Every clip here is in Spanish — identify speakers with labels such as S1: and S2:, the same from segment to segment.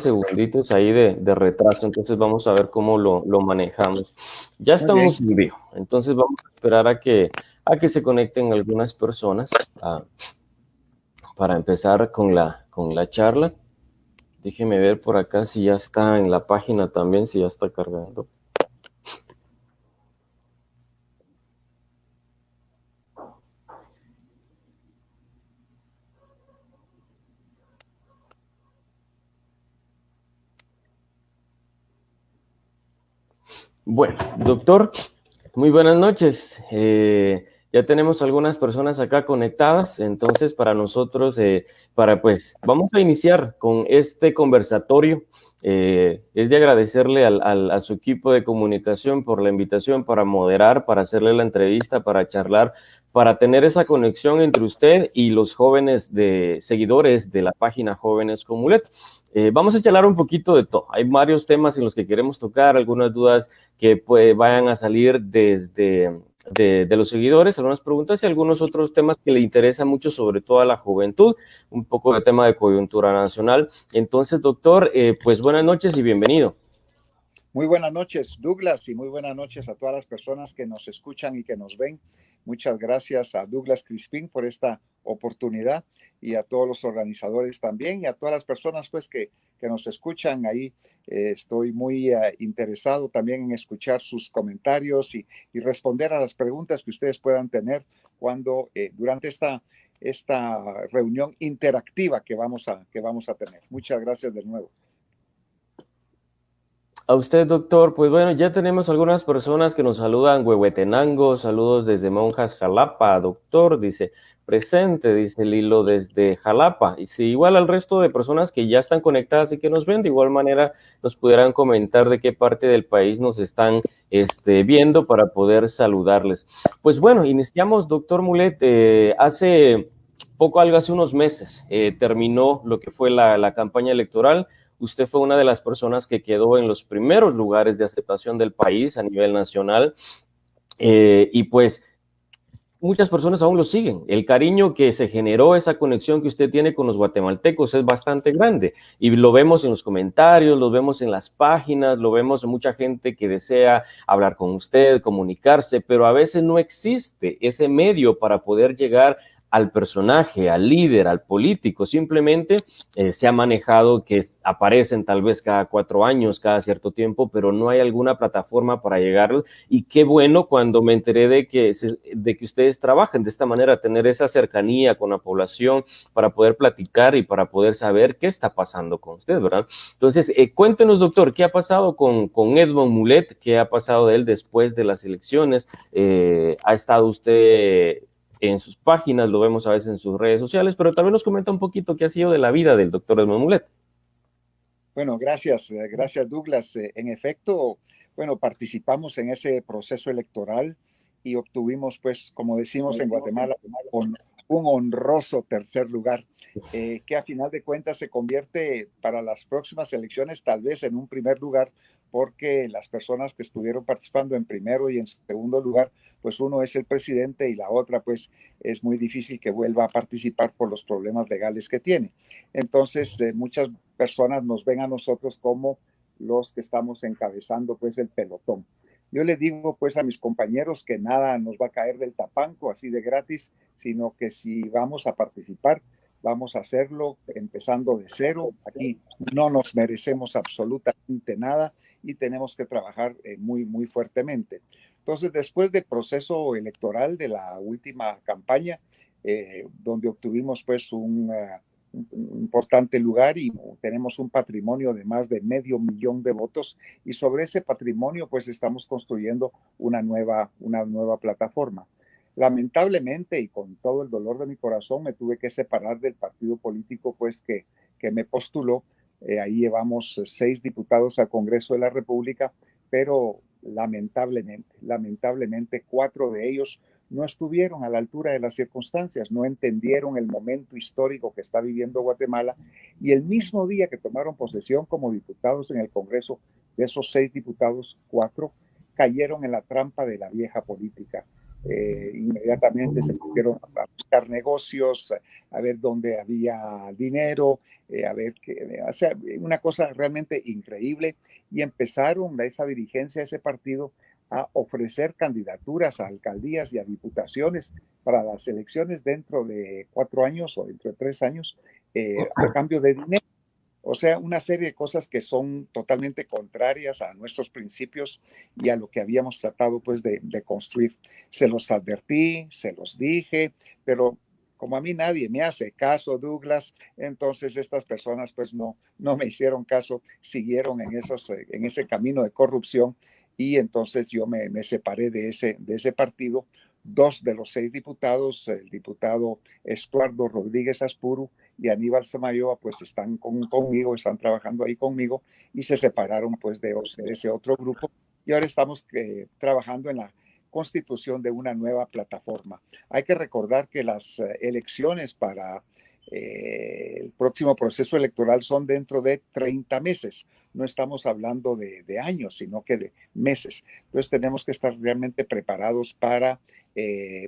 S1: segunditos ahí de retraso, entonces vamos a ver cómo lo manejamos. Ya estamos en vivo, entonces vamos a esperar a que se conecten algunas personas para empezar con la charla. Déjeme ver por acá si ya está en la página también, si ya está cargando. Bueno, doctor, muy buenas noches. Ya tenemos algunas personas acá conectadas, entonces para nosotros, pues vamos a iniciar con este conversatorio. Es de agradecerle a su equipo de comunicación por la invitación para moderar, para hacerle la entrevista, para charlar, para tener esa conexión entre usted y los jóvenes seguidores de la página Jóvenes con Mulet. Vamos a charlar un poquito de todo. Hay varios temas en los que queremos tocar, algunas dudas que vayan a salir desde de los seguidores, algunas preguntas y algunos otros temas que le interesan mucho, sobre todo a la juventud, un poco de tema de coyuntura nacional. Entonces, doctor, pues buenas noches y bienvenido.
S2: Muy buenas noches, Douglas, y muy buenas noches a todas las personas que nos escuchan y que nos ven. Muchas gracias a Douglas Crispín por esta oportunidad y a todos los organizadores también y a todas las personas pues que nos escuchan ahí. Estoy muy interesado también en escuchar sus comentarios y responder a las preguntas que ustedes puedan tener durante esta reunión interactiva que vamos a tener. Muchas gracias de nuevo.
S1: A usted, doctor, pues bueno, ya tenemos algunas personas que nos saludan, Huehuetenango, saludos desde Monjas, Jalapa, doctor, dice, presente, dice Lilo desde Jalapa, y si igual al resto de personas que ya están conectadas y que nos ven, de igual manera nos pudieran comentar de qué parte del país nos están viendo para poder saludarles. Pues bueno, iniciamos, doctor Mulet, hace unos meses, terminó lo que fue la campaña electoral. Usted fue una de las personas que quedó en los primeros lugares de aceptación del país a nivel nacional y pues muchas personas aún lo siguen. El cariño que se generó, esa conexión que usted tiene con los guatemaltecos es bastante grande y lo vemos en los comentarios, lo vemos en las páginas, lo vemos en mucha gente que desea hablar con usted, comunicarse, pero a veces no existe ese medio para poder llegar al personaje, al líder, al político. Simplemente se ha manejado que aparecen tal vez cada 4 años, cada cierto tiempo, pero no hay alguna plataforma para llegar. Y qué bueno cuando me enteré de que ustedes trabajan de esta manera, tener esa cercanía con la población para poder platicar y para poder saber qué está pasando con usted, ¿verdad? Entonces, cuéntenos, doctor, ¿qué ha pasado con Edmond Mulet? ¿Qué ha pasado de él después de las elecciones? ¿Ha estado usted en sus páginas, lo vemos a veces en sus redes sociales, pero también nos comenta un poquito qué ha sido de la vida del doctor Edmond Mulet?
S2: Bueno, gracias Douglas. En efecto, bueno, participamos en ese proceso electoral y obtuvimos, pues, como decimos en Guatemala, un honroso tercer lugar, que a final de cuentas se convierte para las próximas elecciones tal vez en un primer lugar, porque las personas que estuvieron participando en primero y en segundo lugar, pues uno es el presidente y la otra, pues, es muy difícil que vuelva a participar por los problemas legales que tiene. Entonces, muchas personas nos ven a nosotros como los que estamos encabezando pues el pelotón. Yo le digo pues a mis compañeros que nada nos va a caer del tapanco así de gratis, sino que si vamos a participar, vamos a hacerlo empezando de cero. Aquí no nos merecemos absolutamente nada y tenemos que trabajar muy fuertemente. Entonces, después del proceso electoral de la última campaña, donde obtuvimos pues un importante lugar y tenemos un patrimonio de más de 500,000 de votos y sobre ese patrimonio pues estamos construyendo una nueva plataforma. Lamentablemente y con todo el dolor de mi corazón me tuve que separar del partido político pues que me postuló. Ahí llevamos 6 diputados al Congreso de la República, pero lamentablemente 4 de ellos no estuvieron a la altura de las circunstancias, no entendieron el momento histórico que está viviendo Guatemala y el mismo día que tomaron posesión como diputados en el Congreso, de esos 6 diputados, 4 cayeron en la trampa de la vieja política. Inmediatamente se pusieron a buscar negocios, a ver dónde había dinero, a ver qué, o sea, una cosa realmente increíble. Y empezaron esa dirigencia, ese partido, a ofrecer candidaturas a alcaldías y a diputaciones para las elecciones dentro de 4 años o dentro de 3 años, a cambio de dinero. O sea, una serie de cosas que son totalmente contrarias a nuestros principios y a lo que habíamos tratado pues de construir. Se los advertí, se los dije, pero como a mí nadie me hace caso, Douglas, entonces estas personas pues no me hicieron caso, siguieron en ese camino de corrupción y entonces yo me separé de ese partido. 2 de los 6 diputados, el diputado Estuardo Rodríguez Aspuru y Aníbal Samayoa, pues están conmigo, están trabajando ahí conmigo y se separaron pues de ese otro grupo y ahora estamos trabajando en la constitución de una nueva plataforma. Hay que recordar que las elecciones para el próximo proceso electoral son dentro de 30 meses. No estamos hablando de años, sino que de meses. Entonces tenemos que estar realmente preparados para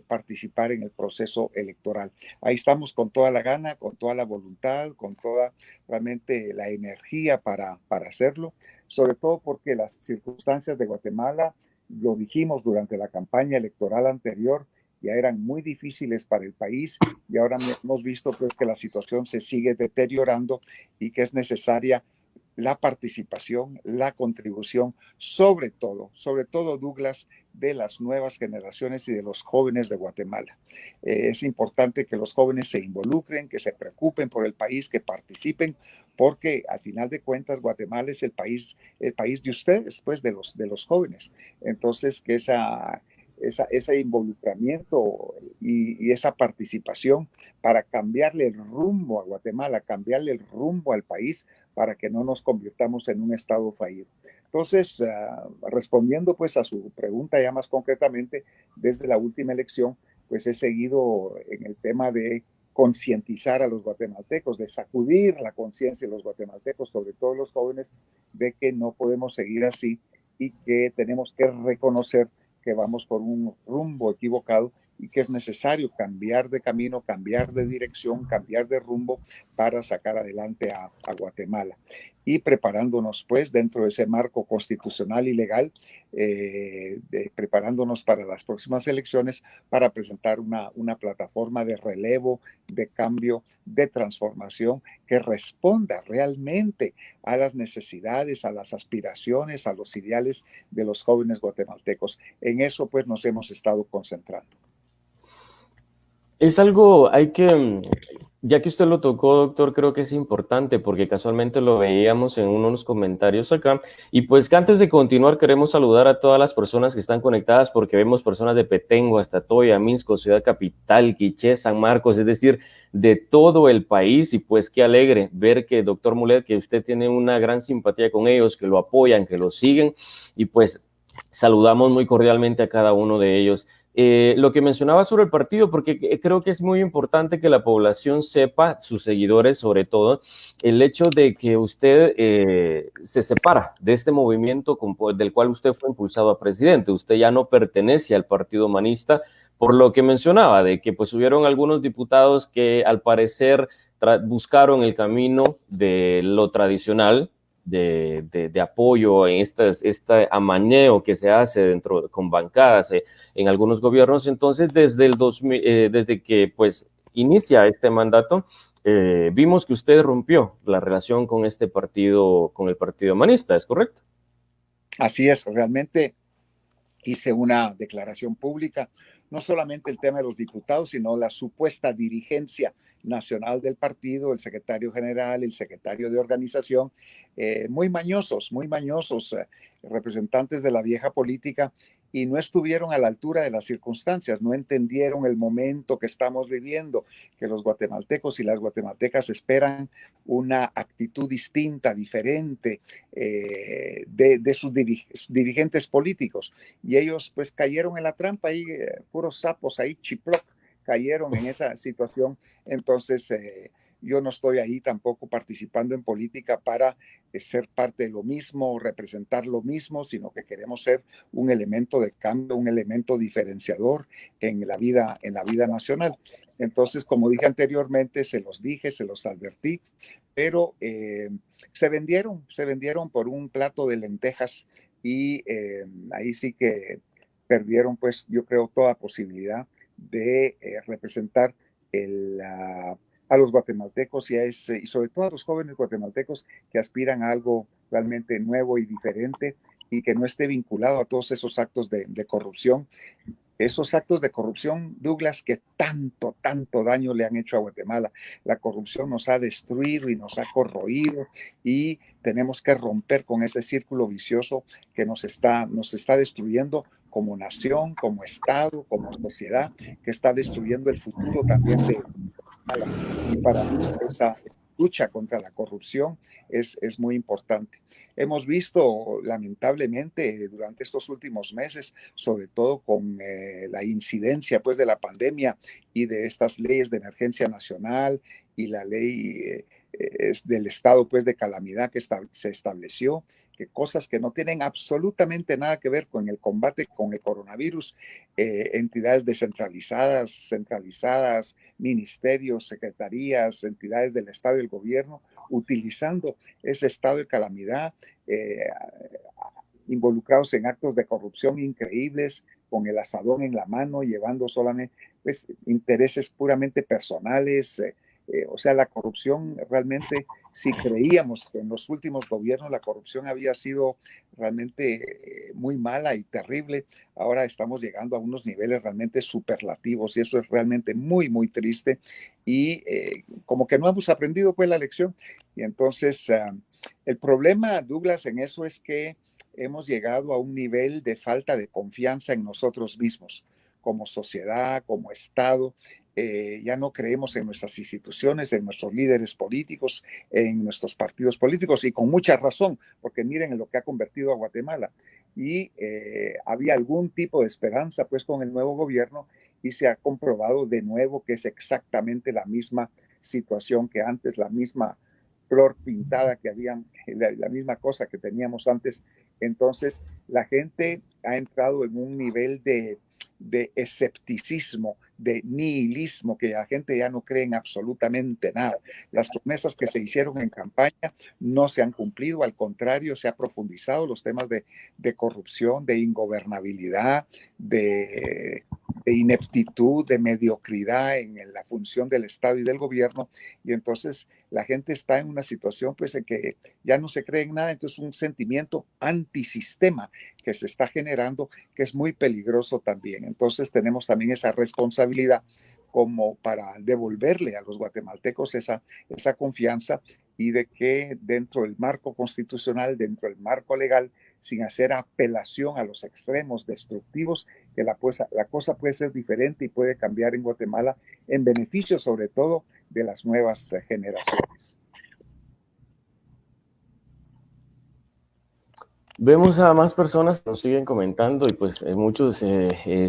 S2: participar en el proceso electoral. Ahí estamos con toda la gana, con toda la voluntad, con toda realmente la energía para hacerlo, sobre todo porque las circunstancias de Guatemala, lo dijimos durante la campaña electoral anterior, ya eran muy difíciles para el país y ahora hemos visto pues que la situación se sigue deteriorando y que es necesaria la participación, la contribución, sobre todo Douglas, de las nuevas generaciones y de los jóvenes de Guatemala. Es importante que los jóvenes se involucren, que se preocupen por el país, que participen, porque al final de cuentas Guatemala es el país de ustedes, pues de los jóvenes. Entonces, que ese involucramiento y esa participación para cambiarle el rumbo a Guatemala, cambiarle el rumbo al país para que no nos convirtamos en un estado fallido. Entonces, respondiendo pues a su pregunta ya más concretamente, desde la última elección, pues he seguido en el tema de concientizar a los guatemaltecos, de sacudir la conciencia de los guatemaltecos, sobre todo los jóvenes, de que no podemos seguir así y que tenemos que reconocer que vamos por un rumbo equivocado y que es necesario cambiar de camino, cambiar de dirección, cambiar de rumbo para sacar adelante a Guatemala. Y preparándonos pues dentro de ese marco constitucional y legal, preparándonos para las próximas elecciones para presentar una plataforma de relevo, de cambio, de transformación que responda realmente a las necesidades, a las aspiraciones, a los ideales de los jóvenes guatemaltecos. En eso pues nos hemos estado concentrando.
S1: Es algo, ya que usted lo tocó, doctor, creo que es importante porque casualmente lo veíamos en unos comentarios acá. Y pues que antes de continuar queremos saludar a todas las personas que están conectadas porque vemos personas de Petengo hasta Toya, Minsko, Ciudad Capital, Quiché, San Marcos, es decir, de todo el país. Y pues qué alegre ver que, doctor Mulet, que usted tiene una gran simpatía con ellos, que lo apoyan, que lo siguen. Y pues saludamos muy cordialmente a cada uno de ellos. Lo que mencionaba sobre el partido, porque creo que es muy importante que la población sepa, sus seguidores sobre todo, el hecho de que usted se separa de este movimiento del cual usted fue impulsado a presidente. Usted ya no pertenece al Partido Humanista, por lo que mencionaba, de que pues hubieron algunos diputados que al parecer buscaron el camino de lo tradicional, de apoyo en este amaneo que se hace con bancadas en algunos gobiernos. Entonces, desde que pues inicia este mandato, vimos que usted rompió la relación con este partido, con el Partido Humanista, ¿es correcto?
S2: Así es, realmente hice una declaración pública, no solamente el tema de los diputados, sino la supuesta dirigencia nacional del partido, el secretario general, el secretario de organización, muy mañosos, representantes de la vieja política, y no estuvieron a la altura de las circunstancias, no entendieron el momento que estamos viviendo, que los guatemaltecos y las guatemaltecas esperan una actitud distinta, diferente de sus dirigentes políticos. Y ellos pues cayeron en la trampa ahí, puros sapos ahí, chiploc, cayeron en esa situación. Entonces yo no estoy ahí tampoco participando en política para ser parte de lo mismo, representar lo mismo, sino que queremos ser un elemento de cambio, un elemento diferenciador en la vida nacional. Entonces, como dije anteriormente, se los dije, se los advertí, pero se vendieron por un plato de lentejas y ahí sí que perdieron, pues yo creo, toda posibilidad de representar el, a los guatemaltecos y sobre todo a los jóvenes guatemaltecos que aspiran a algo realmente nuevo y diferente y que no esté vinculado a todos esos actos de corrupción. Esos actos de corrupción, Douglas, que tanto daño le han hecho a Guatemala. La corrupción nos ha destruido y nos ha corroído y tenemos que romper con ese círculo vicioso que nos está destruyendo como nación, como Estado, como sociedad, que está destruyendo el futuro también de Guatemala. Y para mí esa lucha contra la corrupción es muy importante. Hemos visto, lamentablemente, durante estos últimos meses, sobre todo con la incidencia pues, de la pandemia y de estas leyes de emergencia nacional y la ley del estado pues, de calamidad que se estableció, que cosas que no tienen absolutamente nada que ver con el combate con el coronavirus, entidades descentralizadas, centralizadas, ministerios, secretarías, entidades del Estado y el gobierno, utilizando ese estado de calamidad, eh, involucrados en actos de corrupción increíbles, con el asadón en la mano, llevando solamente pues, intereses puramente personales. O sea, la corrupción realmente, si creíamos que en los últimos gobiernos la corrupción había sido realmente muy mala y terrible, ahora estamos llegando a unos niveles realmente superlativos y eso es realmente muy triste y como que no hemos aprendido pues la lección. Y entonces el problema, Douglas, en eso es que hemos llegado a un nivel de falta de confianza en nosotros mismos, como sociedad, como Estado. Ya no creemos en nuestras instituciones, en nuestros líderes políticos, en nuestros partidos políticos, y con mucha razón, porque miren en lo que ha convertido a Guatemala. Y había algún tipo de esperanza pues con el nuevo gobierno y se ha comprobado de nuevo que es exactamente la misma situación que antes, la misma flor pintada que habían, la misma cosa que teníamos antes. Entonces, la gente ha entrado en un nivel de escepticismo, de nihilismo, que la gente ya no cree en absolutamente nada. Las promesas que se hicieron en campaña no se han cumplido, al contrario, se ha profundizado los temas de corrupción, de ingobernabilidad, de ineptitud, de mediocridad en la función del Estado y del gobierno, y entonces la gente está en una situación pues en que ya no se cree en nada, entonces un sentimiento antisistema que se está generando que es muy peligroso también. Entonces tenemos también esa responsabilidad como para devolverle a los guatemaltecos esa confianza y de que dentro del marco constitucional, dentro del marco legal, sin hacer apelación a los extremos destructivos, que la cosa puede ser diferente y puede cambiar en Guatemala en beneficio sobre todo de las nuevas generaciones.
S1: Vemos a más personas que nos siguen comentando y pues muchos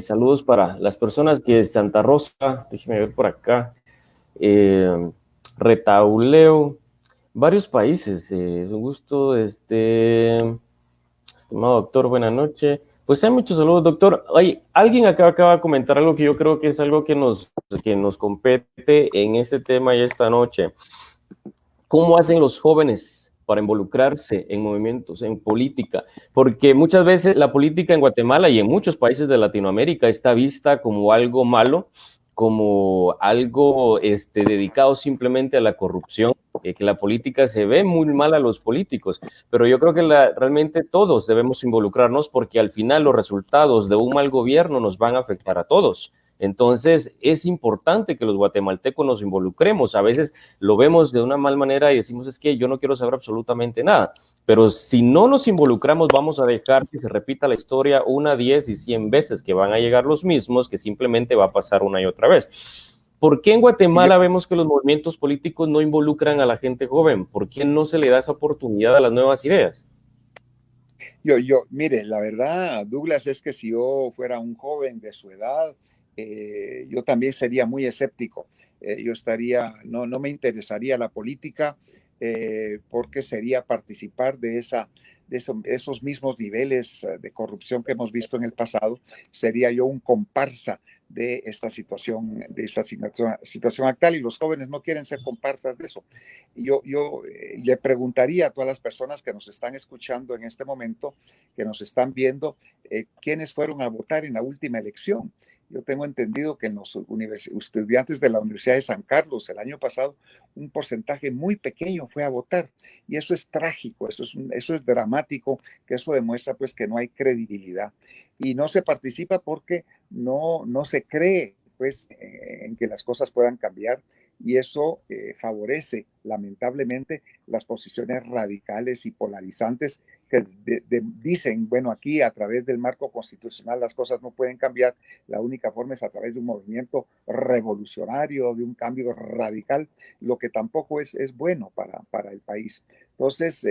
S1: saludos para las personas que es Santa Rosa, déjeme ver por acá, Retauleo, varios países, un gusto, estimado doctor, buena noche. Pues hay muchos saludos, doctor. Hay alguien acá acaba de comentar algo que yo creo que es algo que nos compete en este tema y esta noche. ¿Cómo hacen los jóvenes para involucrarse en movimientos, en política? Porque muchas veces la política en Guatemala y en muchos países de Latinoamérica está vista como algo malo, como algo dedicado simplemente a la corrupción, que la política se ve muy mal a los políticos, pero yo creo que realmente todos debemos involucrarnos porque al final los resultados de un mal gobierno nos van a afectar a todos. Entonces, es importante que los guatemaltecos nos involucremos. A veces lo vemos de una mal manera y decimos, es que yo no quiero saber absolutamente nada. Pero si no nos involucramos, vamos a dejar que se repita la historia 1, 10 y 100 veces, que van a llegar los mismos, que simplemente va a pasar una y otra vez. ¿Por qué en Guatemala vemos que los movimientos políticos no involucran a la gente joven? ¿Por qué no se le da esa oportunidad a las nuevas ideas?
S2: Mire, la verdad, Douglas, es que si yo fuera un joven de su edad, yo también sería muy escéptico. no me interesaría la política, porque sería participar de esos mismos niveles de corrupción que hemos visto en el pasado. Sería yo un comparsa de esta situación actual, y los jóvenes no quieren ser comparsas de eso. Yo le preguntaría a todas las personas que nos están escuchando en este momento, que nos están viendo, quiénes fueron a votar en la última elección. Yo tengo entendido que en los estudiantes de la Universidad de San Carlos el año pasado, un porcentaje muy pequeño fue a votar, y eso es trágico, eso es dramático, que eso demuestra pues que no hay credibilidad y no se participa porque no se cree pues en que las cosas puedan cambiar, y eso favorece lamentablemente las posiciones radicales y polarizantes que dicen, bueno, aquí a través del marco constitucional las cosas no pueden cambiar, la única forma es a través de un movimiento revolucionario, de un cambio radical, lo que tampoco es bueno para el país. Entonces,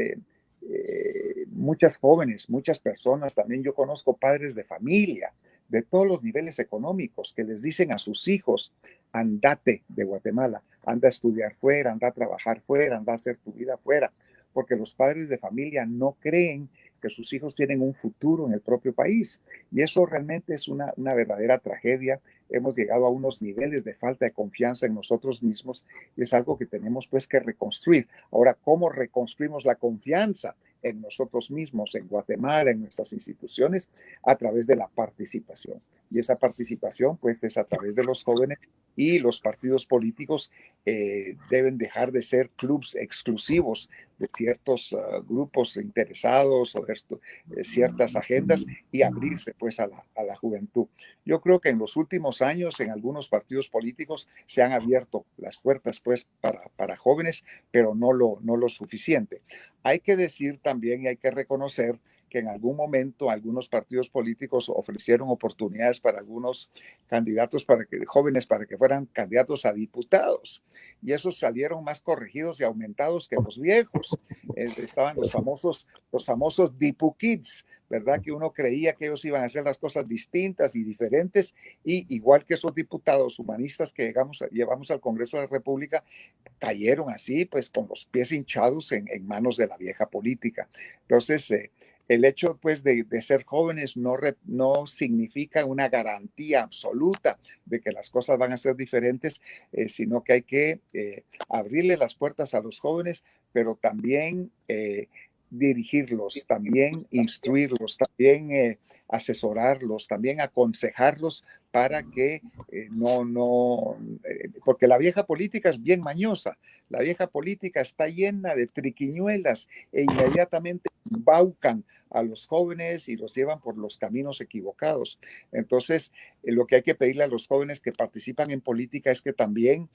S2: muchas jóvenes, muchas personas, también yo conozco padres de familia de todos los niveles económicos que les dicen a sus hijos, andate de Guatemala, anda a estudiar fuera, anda a trabajar fuera, anda a hacer tu vida fuera, porque los padres de familia no creen que sus hijos tienen un futuro en el propio país. Y eso realmente es una verdadera tragedia. Hemos llegado a unos niveles de falta de confianza en nosotros mismos, y es algo que tenemos pues que reconstruir. Ahora, ¿cómo reconstruimos la confianza en nosotros mismos, en Guatemala, en nuestras instituciones? A través de la participación. Y esa participación pues es a través de los jóvenes, y los partidos políticos deben dejar de ser clubes exclusivos de ciertos grupos interesados o de ciertas agendas, y abrirse pues a la juventud. Yo creo que en los últimos años en algunos partidos políticos se han abierto las puertas pues para jóvenes, pero no lo suficiente. Hay que decir también y hay que reconocer que en algún momento algunos partidos políticos ofrecieron oportunidades para algunos candidatos, jóvenes, para que fueran candidatos a diputados, y esos salieron más corregidos y aumentados que los viejos. Estaban los famosos Dipu Kids, ¿verdad? Que uno creía que ellos iban a hacer las cosas distintas y diferentes, y igual que esos diputados humanistas que llevamos al Congreso de la República, cayeron así, pues con los pies hinchados en manos de la vieja política. Entonces, el hecho pues de ser jóvenes no significa una garantía absoluta de que las cosas van a ser diferentes, sino que hay que abrirle las puertas a los jóvenes, pero también dirigirlos, también instruirlos, también asesorarlos, también aconsejarlos para que porque la vieja política es bien mañosa, la vieja política está llena de triquiñuelas, e inmediatamente embaucan a los jóvenes y los llevan por los caminos equivocados. Entonces, lo que hay que pedirle a los jóvenes que participan en política es que también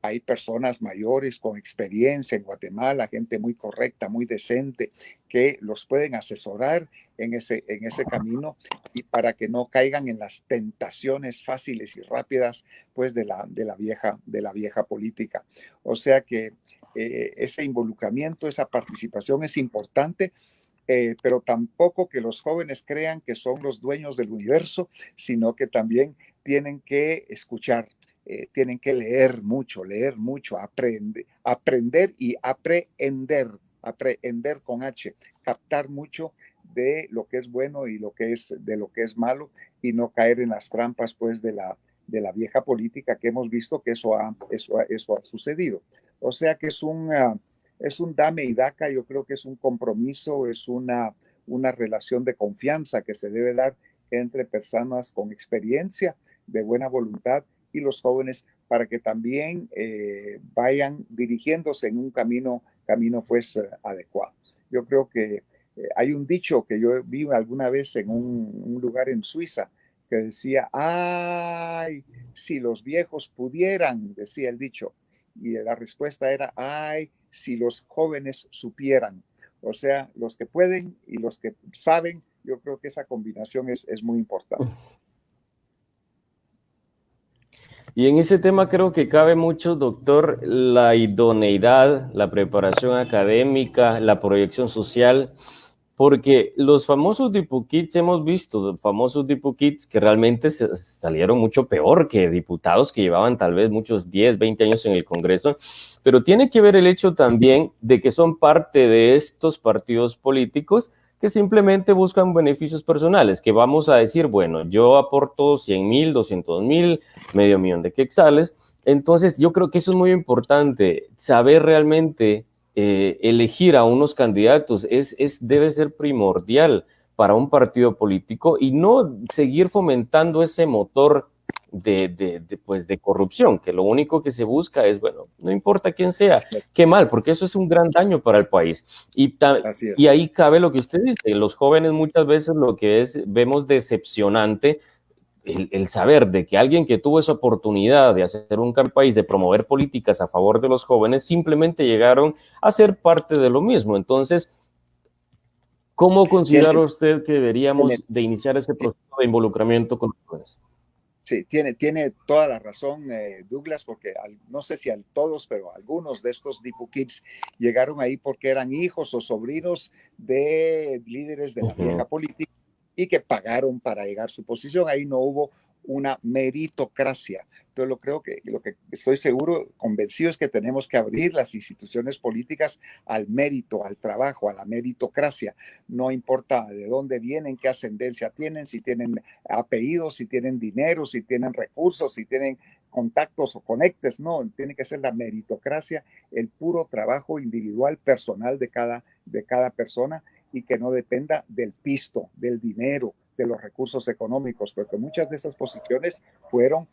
S2: hay personas mayores con experiencia en Guatemala, gente muy correcta, muy decente, que los pueden asesorar en ese camino, y para que no caigan en las tentaciones fáciles y rápidas pues de la vieja política. O sea que ese involucramiento, esa participación es importante, pero tampoco que los jóvenes crean que son los dueños del universo, sino que también tienen que escuchar, tienen que leer mucho, aprender y aprehender con H, captar mucho de lo que es bueno y de lo que es malo, y no caer en las trampas pues de la vieja política, que hemos visto que eso ha sucedido. O sea que es un dame y daca. Yo creo que es un compromiso, es una relación de confianza que se debe dar entre personas con experiencia, de buena voluntad, y los jóvenes, para que también vayan dirigiéndose en un camino pues adecuado. Yo creo que hay un dicho que yo vi alguna vez en un lugar en Suiza, que decía, ay, si los viejos pudieran, decía el dicho, y la respuesta era, ay, si los jóvenes supieran. O sea, los que pueden y los que saben, yo creo que esa combinación es muy importante.
S1: Y en ese tema creo que cabe mucho, doctor, la idoneidad, la preparación académica, la proyección social. porque los famosos Dipukits hemos visto, famosos Dipukits que realmente salieron mucho peor que diputados que llevaban tal vez muchos 10, 20 años en el Congreso, pero tiene que ver el hecho también de que son parte de estos partidos políticos que simplemente buscan beneficios personales, que vamos a decir, bueno, yo aporto 100,000, 200,000, medio millón de quetzales. Entonces yo creo que eso es muy importante, saber realmente elegir a unos candidatos debe ser primordial para un partido político y no seguir fomentando ese motor de corrupción, que lo único que se busca es, bueno, no importa quién sea, qué mal, porque eso es un gran daño para el país. Y ahí cabe lo que usted dice, los jóvenes muchas veces lo que vemos decepcionante el saber de que alguien que tuvo esa oportunidad de hacer un país, de promover políticas a favor de los jóvenes, simplemente llegaron a ser parte de lo mismo. Entonces, ¿cómo considera usted que deberíamos de iniciar ese proceso de involucramiento con los jóvenes?
S2: Sí, tiene toda la razón, Douglas, porque no sé si a todos, pero algunos de estos Dipukits llegaron ahí porque eran hijos o sobrinos de líderes de la vieja política y que pagaron para llegar a su posición. Ahí no hubo una meritocracia. Entonces, lo que estoy seguro, convencido, es que tenemos que abrir las instituciones políticas al mérito, al trabajo, a la meritocracia. No importa de dónde vienen, qué ascendencia tienen, si tienen apellidos, si tienen dinero, si tienen recursos, si tienen contactos o conectes, no, tiene que ser la meritocracia, el puro trabajo individual, personal de cada persona, y que no dependa del pisto, del dinero, de los recursos económicos, porque muchas de esas posiciones fueron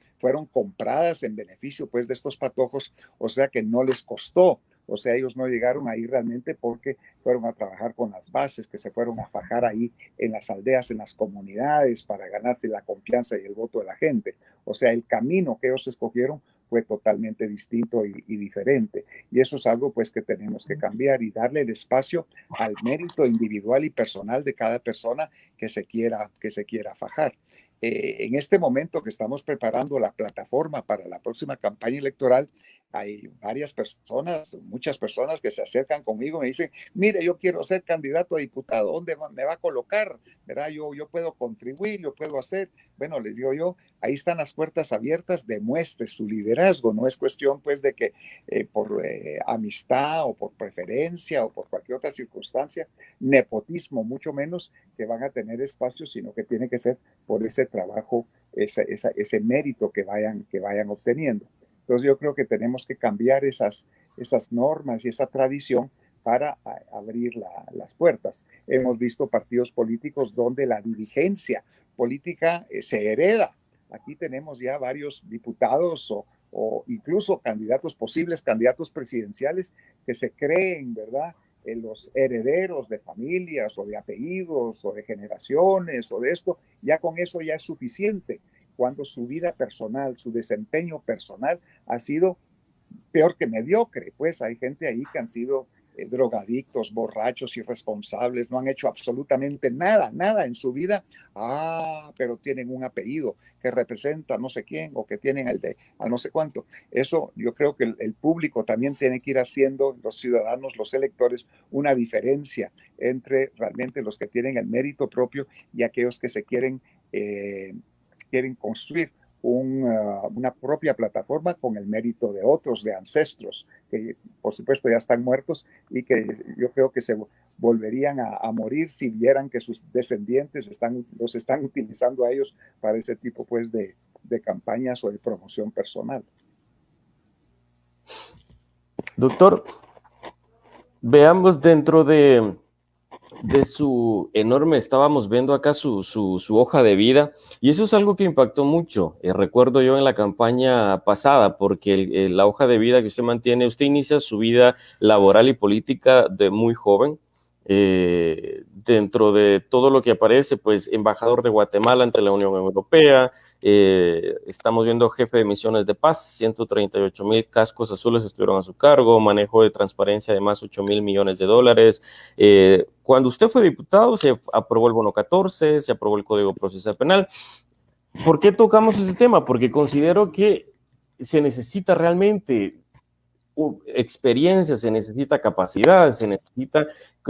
S2: compradas en beneficio pues de estos patojos, o sea que no les costó, o sea, ellos no llegaron ahí realmente porque fueron a trabajar con las bases, que se fueron a fajar ahí en las aldeas, en las comunidades, para ganarse la confianza y el voto de la gente. O sea, el camino que ellos escogieron fue totalmente distinto y diferente. Y eso es algo pues que tenemos que cambiar y darle el espacio al mérito individual y personal de cada persona que se quiera fajar. En este momento que estamos preparando la plataforma para la próxima campaña electoral, hay muchas personas que se acercan conmigo y me dicen, mire, yo quiero ser candidato a diputado, ¿dónde me va a colocar? ¿Verdad? Yo puedo contribuir, yo puedo hacer. Bueno, les digo yo, ahí están las puertas abiertas, demuestre su liderazgo, no es cuestión pues de que por amistad o por preferencia o por cualquier otra circunstancia, nepotismo mucho menos, que van a tener espacio, sino que tiene que ser por ese trabajo, ese mérito que vayan obteniendo. Entonces yo creo que tenemos que cambiar esas normas y esa tradición para abrir las puertas. Hemos visto partidos políticos donde la dirigencia política se hereda. Aquí tenemos ya varios diputados o incluso posibles candidatos presidenciales que se creen, ¿verdad?, los herederos de familias o de apellidos o de generaciones o de esto. Ya con eso ya es suficiente, cuando su vida personal, su desempeño personal ha sido peor que mediocre. Pues hay gente ahí que han sido drogadictos, borrachos, irresponsables, no han hecho absolutamente nada en su vida, pero tienen un apellido que representa no sé quién, o que tienen el de a no sé cuánto. Eso yo creo que el público también tiene que ir haciendo, los ciudadanos, los electores, una diferencia entre realmente los que tienen el mérito propio y aquellos que se quieren construir una propia plataforma con el mérito de otros, de ancestros, que por supuesto ya están muertos y que yo creo que se volverían a morir si vieran que sus descendientes los están utilizando a ellos para ese tipo pues de campañas o de promoción personal.
S1: Doctor, veamos dentro de su enorme, estábamos viendo acá su hoja de vida, y eso es algo que impactó mucho, recuerdo yo en la campaña pasada, porque la hoja de vida que usted mantiene, usted inicia su vida laboral y política de muy joven, dentro de todo lo que aparece, pues embajador de Guatemala ante la Unión Europea, estamos viendo jefe de misiones de paz, 138,000 cascos azules estuvieron a su cargo, manejo de transparencia de más 8,000 millones de dólares. Cuando usted fue diputado, se aprobó el bono 14, se aprobó el Código Procesal Penal. ¿Por qué tocamos ese tema? Porque considero que se necesita realmente experiencia, se necesita capacidad, se necesita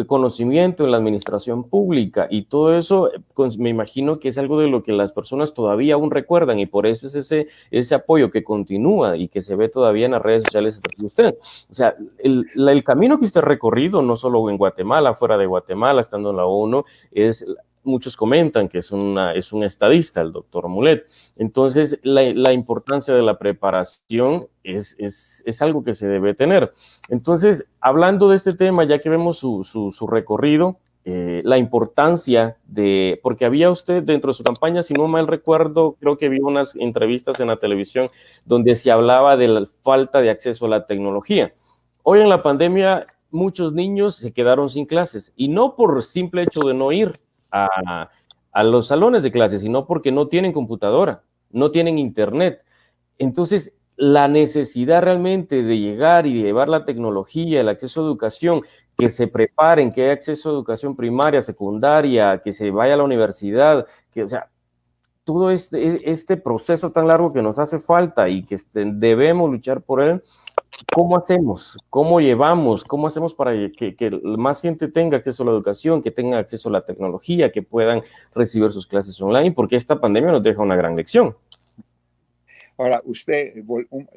S1: conocimiento en la administración pública y todo eso me imagino que es algo de lo que las personas todavía aún recuerdan y por eso es ese apoyo que continúa y que se ve todavía en las redes sociales de usted. O sea, el camino que usted ha recorrido, no solo en Guatemala, fuera de Guatemala, estando en la ONU, es... Muchos comentan que es un estadista, el doctor Mulet. Entonces, la importancia de la preparación es algo que se debe tener. Entonces, hablando de este tema, ya que vemos su recorrido, la importancia de, porque había usted dentro de su campaña, si no mal recuerdo, creo que vi unas entrevistas en la televisión donde se hablaba de la falta de acceso a la tecnología. Hoy en la pandemia, muchos niños se quedaron sin clases y no por simple hecho de no ir a los salones de clases, sino porque no tienen computadora, no tienen internet. Entonces, la necesidad realmente de llegar y llevar la tecnología, el acceso a educación, que se preparen, que haya acceso a educación primaria, secundaria, que se vaya a la universidad, que, o sea, todo este proceso tan largo que nos hace falta y que debemos luchar por él, ¿cómo hacemos? ¿Cómo llevamos? ¿Cómo hacemos para que más gente tenga acceso a la educación, que tenga acceso a la tecnología, que puedan recibir sus clases online? Porque esta pandemia nos deja una gran lección.
S2: Ahora,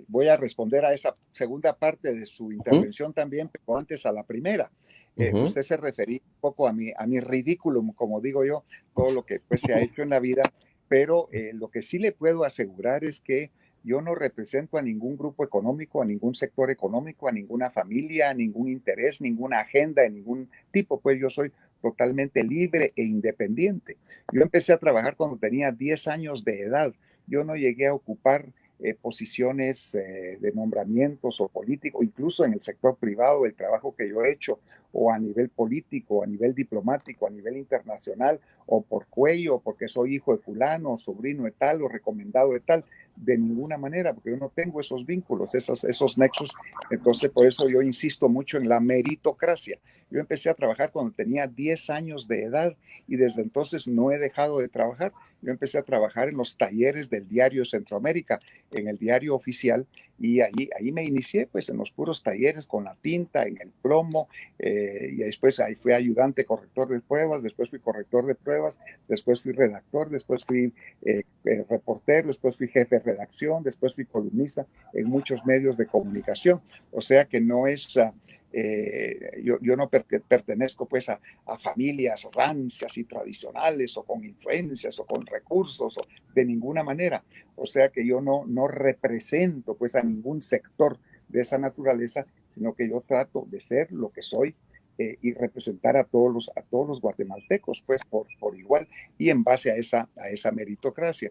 S2: voy a responder a esa segunda parte de su intervención también, pero antes a la primera. Usted se refería un poco a mi ridículo, como digo yo, todo lo que pues, se ha hecho en la vida, pero lo que sí le puedo asegurar es que yo no represento a ningún grupo económico, a ningún sector económico, a ninguna familia, a ningún interés, ninguna agenda de ningún tipo, pues yo soy totalmente libre e independiente. Yo empecé a trabajar cuando tenía 10 años de edad. Yo no llegué a ocupar posiciones de nombramientos o políticos, incluso en el sector privado, el trabajo que yo he hecho, o a nivel político, a nivel diplomático, a nivel internacional, o por cuello, o porque soy hijo de fulano, o sobrino de tal, o recomendado de tal, de ninguna manera, porque yo no tengo esos vínculos, esos nexos. Entonces, por eso yo insisto mucho en la meritocracia. Yo empecé a trabajar cuando tenía 10 años de edad y desde entonces no he dejado de trabajar. Yo empecé a trabajar en los talleres del diario Centroamérica, en el diario oficial, y ahí me inicié pues en los puros talleres con la tinta, en el plomo, y después ahí fui ayudante corrector de pruebas, después fui corrector de pruebas, después fui redactor, después fui reportero, después fui jefe de redacción, después fui columnista en muchos medios de comunicación. O sea que no es... yo no pertenezco pues a familias rancias y tradicionales o con influencias o con recursos o de ninguna manera. O sea que yo no represento pues a ningún sector de esa naturaleza, sino que yo trato de ser lo que soy y representar a todos los guatemaltecos pues por igual y en base a esa meritocracia.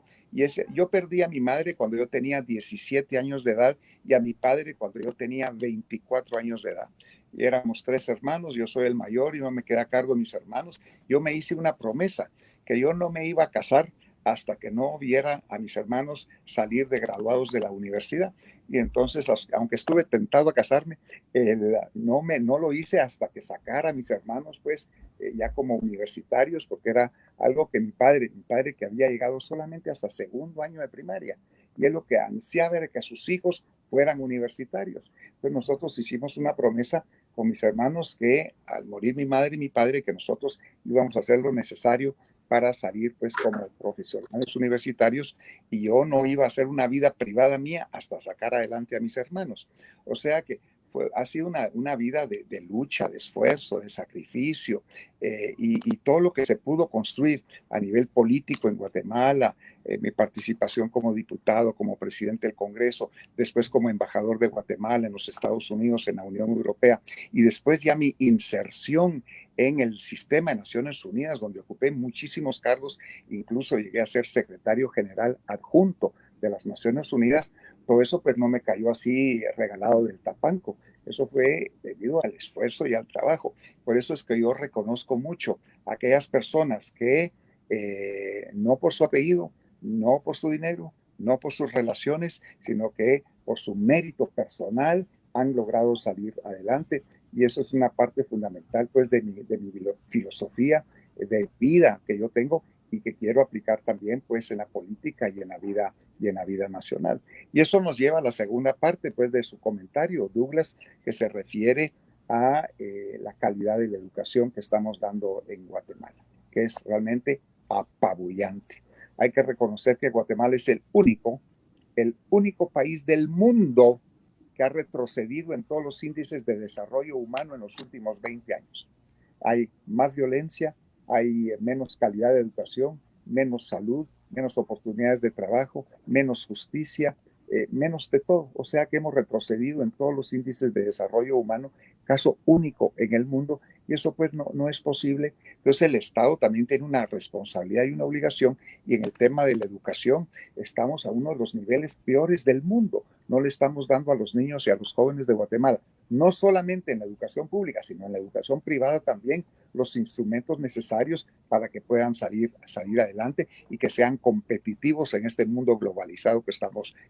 S2: Yo perdí a mi madre cuando yo tenía 17 años de edad y a mi padre cuando yo tenía 24 años de edad. Y éramos 3 hermanos, yo soy el mayor y no me quedé a cargo de mis hermanos. Yo me hice una promesa que yo no me iba a casar hasta que no viera a mis hermanos salir de graduados de la universidad. Y entonces, aunque estuve tentado a casarme, no lo hice hasta que sacara a mis hermanos, pues, ya como universitarios, porque era algo que mi padre que había llegado solamente hasta segundo año de primaria, y él lo que ansiaba era que sus hijos fueran universitarios. Entonces nosotros hicimos una promesa con mis hermanos que al morir mi madre y mi padre, que nosotros íbamos a hacer lo necesario para salir pues como profesionales universitarios y yo no iba a hacer una vida privada mía hasta sacar adelante a mis hermanos. O sea que ha sido una vida de lucha, de esfuerzo, de sacrificio y todo lo que se pudo construir a nivel político en Guatemala, mi participación como diputado, como presidente del Congreso, después como embajador de Guatemala en los Estados Unidos, en la Unión Europea, y después ya mi inserción en el sistema de Naciones Unidas, donde ocupé muchísimos cargos, incluso llegué a ser secretario general adjunto de las Naciones Unidas. Todo eso pues no me cayó así regalado del tapanco. Eso fue debido al esfuerzo y al trabajo. Por eso es que yo reconozco mucho a aquellas personas que no por su apellido, no por su dinero, no por sus relaciones, sino que por su mérito personal han logrado salir adelante. Y eso es una parte fundamental pues de mi filosofía de vida que yo tengo y que quiero aplicar también pues en la política y en la vida nacional. Y eso nos lleva a la segunda parte pues de su comentario, Douglas, que se refiere a la calidad de la educación que estamos dando en Guatemala, que es realmente apabullante. Hay que reconocer que Guatemala es el único país del mundo que ha retrocedido en todos los índices de desarrollo humano en los últimos 20 años. Hay más violencia, hay menos calidad de educación, menos salud, menos oportunidades de trabajo, menos justicia, menos de todo. O sea que hemos retrocedido en todos los índices de desarrollo humano, caso único en el mundo, y eso pues no es posible. Entonces el Estado también tiene una responsabilidad y una obligación, y en el tema de la educación estamos a uno de los niveles peores del mundo. No le estamos dando a los niños y a los jóvenes de Guatemala, no solamente en la educación pública, sino en la educación privada también, los instrumentos necesarios para que puedan salir adelante y que sean competitivos en este mundo globalizado que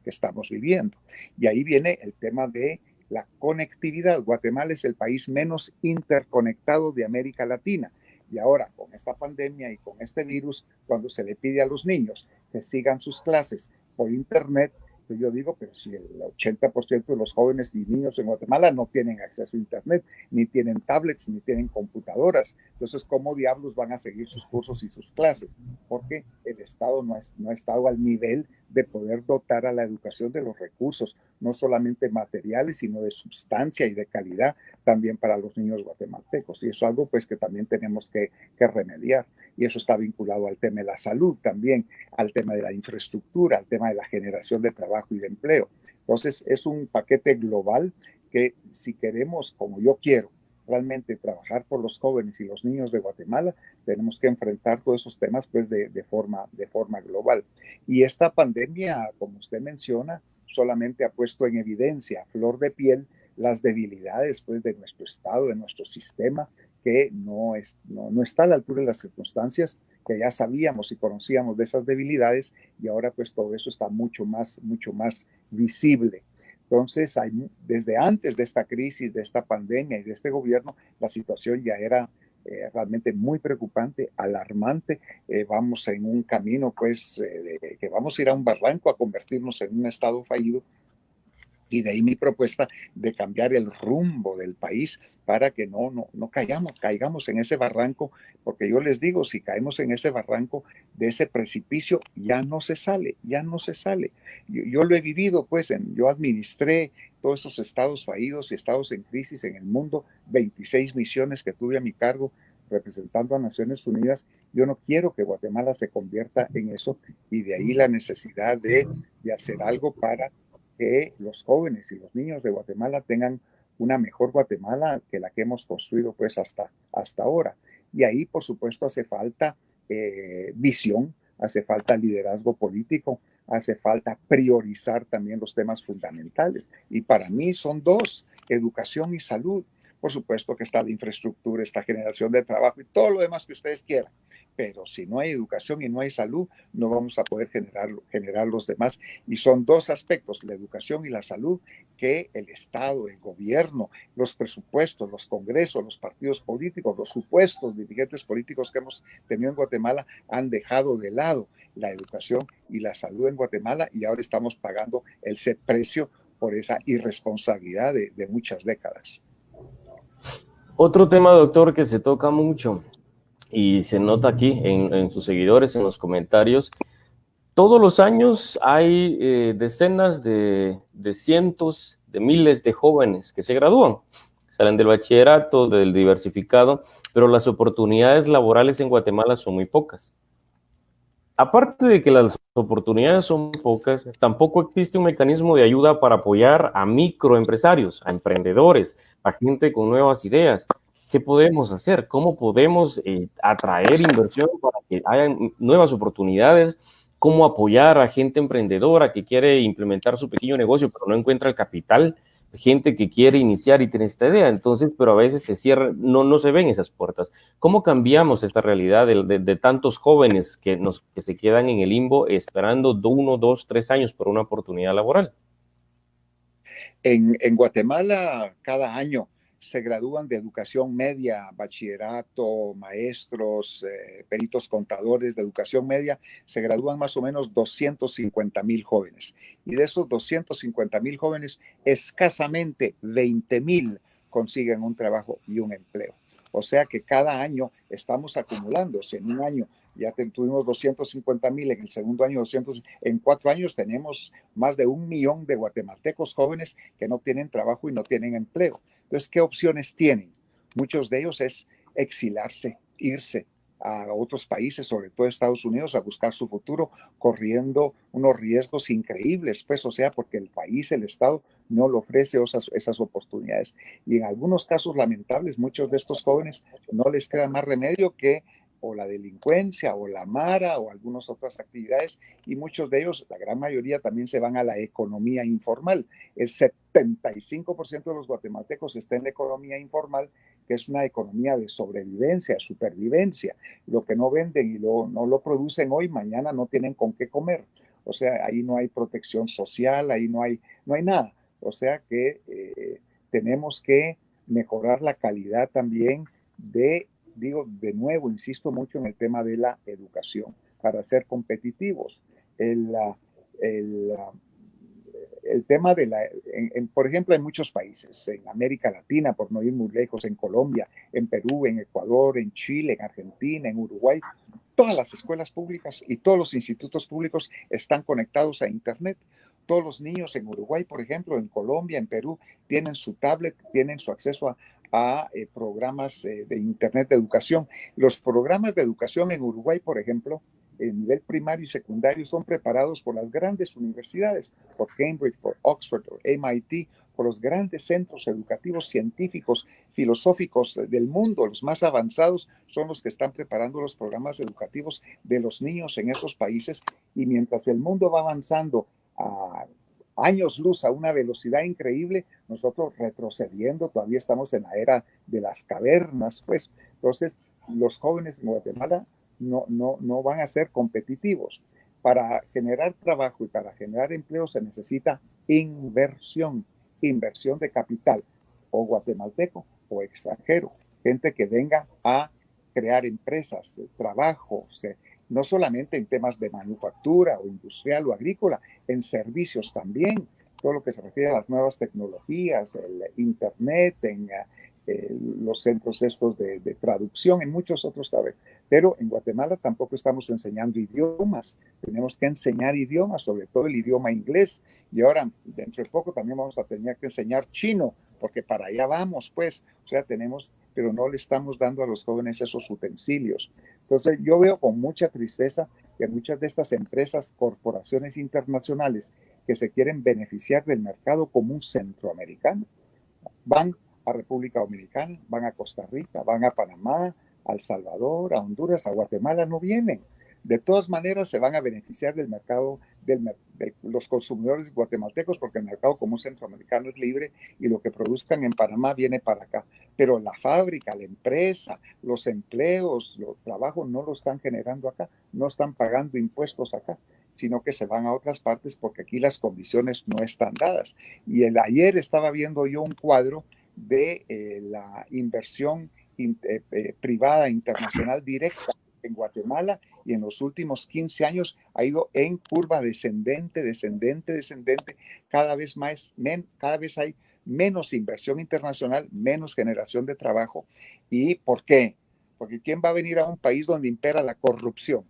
S2: estamos viviendo. Y ahí viene el tema de la conectividad. Guatemala es el país menos interconectado de América Latina. Y ahora, con esta pandemia y con este virus, cuando se le pide a los niños que sigan sus clases por Internet, yo digo, pero si el 80% de los jóvenes y niños en Guatemala no tienen acceso a Internet, ni tienen tablets, ni tienen computadoras, entonces, ¿cómo diablos van a seguir sus cursos y sus clases? Porque el Estado no ha estado al nivel de poder dotar a la educación de los recursos, no solamente materiales, sino de sustancia y de calidad también para los niños guatemaltecos. Y eso es algo pues que también tenemos que remediar. Y eso está vinculado al tema de la salud también, al tema de la infraestructura, al tema de la generación de trabajo y de empleo. Entonces, es un paquete global que si queremos, como yo quiero, realmente trabajar por los jóvenes y los niños de Guatemala, tenemos que enfrentar todos esos temas pues de forma global. Y esta pandemia, como usted menciona, solamente ha puesto en evidencia, a flor de piel, las debilidades pues de nuestro Estado, de nuestro sistema, que no está a la altura de las circunstancias, que ya sabíamos y conocíamos de esas debilidades, y ahora pues todo eso está mucho más visible. Entonces, desde antes de esta crisis, de esta pandemia y de este gobierno, la situación ya era realmente muy preocupante, alarmante. Vamos en un camino, pues, que vamos a ir a un barranco, a convertirnos en un estado fallido. Y de ahí mi propuesta de cambiar el rumbo del país para que no caigamos en ese barranco, porque yo les digo, si caemos en ese barranco de ese precipicio, ya no se sale. Yo lo he vivido, pues, yo administré todos esos estados fallidos y estados en crisis en el mundo, 26 misiones que tuve a mi cargo representando a Naciones Unidas. Yo no quiero que Guatemala se convierta en eso, y de ahí la necesidad de hacer algo para que los jóvenes y los niños de Guatemala tengan una mejor Guatemala que la que hemos construido pues hasta ahora. Y ahí, por supuesto, hace falta visión, hace falta liderazgo político, hace falta priorizar también los temas fundamentales. Y para mí son dos, educación y salud. Por supuesto que está la infraestructura, esta generación de trabajo y todo lo demás que ustedes quieran. Pero si no hay educación y no hay salud, no vamos a poder generar los demás. Y son dos aspectos, la educación y la salud, que el Estado, el gobierno, los presupuestos, los congresos, los partidos políticos, los supuestos dirigentes políticos que hemos tenido en Guatemala han dejado de lado la educación y la salud en Guatemala, y ahora estamos pagando ese precio por esa irresponsabilidad de muchas décadas.
S1: Otro tema, doctor, que se toca mucho y se nota aquí en sus seguidores, en los comentarios. Todos los años hay decenas de cientos de miles de jóvenes que se gradúan, salen del bachillerato, del diversificado, pero las oportunidades laborales en Guatemala son muy pocas. Aparte de que las oportunidades son pocas, tampoco existe un mecanismo de ayuda para apoyar a microempresarios, a emprendedores, a gente con nuevas ideas. ¿Qué podemos hacer? ¿Cómo podemos atraer inversión para que haya nuevas oportunidades? ¿Cómo apoyar a gente emprendedora que quiere implementar su pequeño negocio pero no encuentra el capital? Gente que quiere iniciar y tiene esta idea, entonces, pero a veces se cierra, no se ven esas puertas. ¿Cómo cambiamos esta realidad de tantos jóvenes que se quedan en el limbo esperando 1, 2, 3 años por una oportunidad laboral?
S2: En Guatemala, cada año se gradúan de educación media, bachillerato, maestros, peritos contadores de educación media, se gradúan más o menos 250,000 jóvenes. Y de esos 250,000 jóvenes, escasamente 20,000 consiguen un trabajo y un empleo. O sea que cada año estamos acumulándose. En un año ya tuvimos 250,000, en el segundo año 200, en 4 años tenemos más de 1 millón de guatemaltecos jóvenes que no tienen trabajo y no tienen empleo. Entonces, ¿qué opciones tienen? Muchos de ellos es exilarse, irse a otros países, sobre todo Estados Unidos, a buscar su futuro, corriendo unos riesgos increíbles, pues, o sea, porque el país, el Estado, no le ofrece esas oportunidades. Y en algunos casos lamentables, muchos de estos jóvenes no les queda más remedio que o la delincuencia o la mara o algunas otras actividades, y muchos de ellos, la gran mayoría, también se van a la economía informal. El 75% de los guatemaltecos está en la economía informal, que es una economía de sobrevivencia, supervivencia. Lo que no venden y no lo producen hoy, mañana no tienen con qué comer. O sea, ahí no hay protección social, ahí no hay nada. O sea que tenemos que mejorar la calidad también de nuevo, insisto mucho en el tema de la educación para ser competitivos. El, el, el tema por ejemplo, en muchos países, en América Latina, por no ir muy lejos, en Colombia, en Perú, en Ecuador, en Chile, en Argentina, en Uruguay, todas las escuelas públicas y todos los institutos públicos están conectados a Internet. Todos los niños en Uruguay, por ejemplo, en Colombia, en Perú, tienen su tablet, tienen su acceso a programas de Internet de educación. Los programas de educación en Uruguay, por ejemplo, en nivel primario y secundario, son preparados por las grandes universidades, por Cambridge, por Oxford, por MIT, por los grandes centros educativos, científicos, filosóficos del mundo. Los más avanzados son los que están preparando los programas educativos de los niños en esos países. Y mientras el mundo va avanzando a años luz, a una velocidad increíble, nosotros retrocediendo, todavía estamos en la era de las cavernas, pues. Entonces, los jóvenes en Guatemala no van a ser competitivos. Para generar trabajo y para generar empleo se necesita inversión de capital, o guatemalteco o extranjero, gente que venga a crear empresas, trabajo, no solamente en temas de manufactura o industrial o agrícola, en servicios también, todo lo que se refiere a las nuevas tecnologías, el Internet, en los centros estos de traducción, en muchos otros también. Pero en Guatemala tampoco estamos enseñando idiomas, tenemos que enseñar idiomas, sobre todo el idioma inglés, y ahora dentro de poco también vamos a tener que enseñar chino, porque para allá vamos, pues, o sea, pero no le estamos dando a los jóvenes esos utensilios. Entonces yo veo con mucha tristeza que muchas de estas empresas, corporaciones internacionales que se quieren beneficiar del mercado común centroamericano, van a República Dominicana, van a Costa Rica, van a Panamá, a El Salvador, a Honduras, a Guatemala, no vienen. De todas maneras se van a beneficiar del mercado de los consumidores guatemaltecos, porque el mercado común centroamericano es libre y lo que produzcan en Panamá viene para acá. Pero la fábrica, la empresa, los empleos, los trabajos no lo están generando acá, no están pagando impuestos acá, sino que se van a otras partes porque aquí las condiciones no están dadas. Y ayer estaba viendo yo un cuadro de la inversión privada internacional directa en Guatemala, y en los últimos 15 años ha ido en curva descendente, descendente, descendente. Cada vez hay menos inversión internacional, menos generación de trabajo. ¿Y por qué? Porque ¿quién va a venir a un país donde impera la corrupción?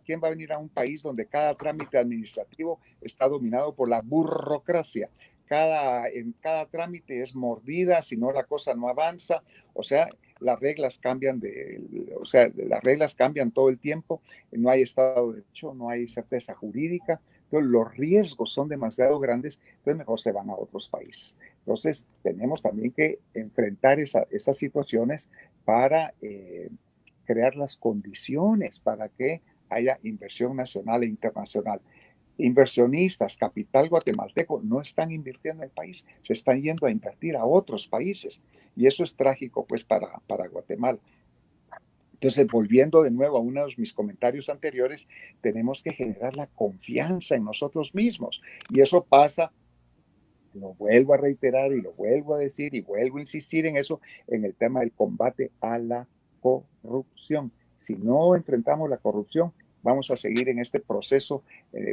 S2: ¿Quién va a venir a un país donde cada trámite administrativo está dominado por la burocracia? En cada trámite es mordida, si no la cosa no avanza. O sea, las reglas cambian las reglas cambian todo el tiempo, no hay Estado de Derecho, no hay certeza jurídica, entonces los riesgos son demasiado grandes, entonces mejor se van a otros países. Entonces tenemos también que enfrentar esas situaciones para crear las condiciones para que haya inversión nacional e internacional. Inversionistas, capital guatemalteco, no están invirtiendo en el país, se están yendo a invertir a otros países. Y eso es trágico, pues, para Guatemala. Entonces, volviendo de nuevo a uno de mis comentarios anteriores, tenemos que generar la confianza en nosotros mismos. Y eso pasa lo vuelvo a reiterar y lo vuelvo a decir y vuelvo a insistir en eso, en el tema del combate a la corrupción. Si no enfrentamos la corrupción, vamos a seguir en este proceso,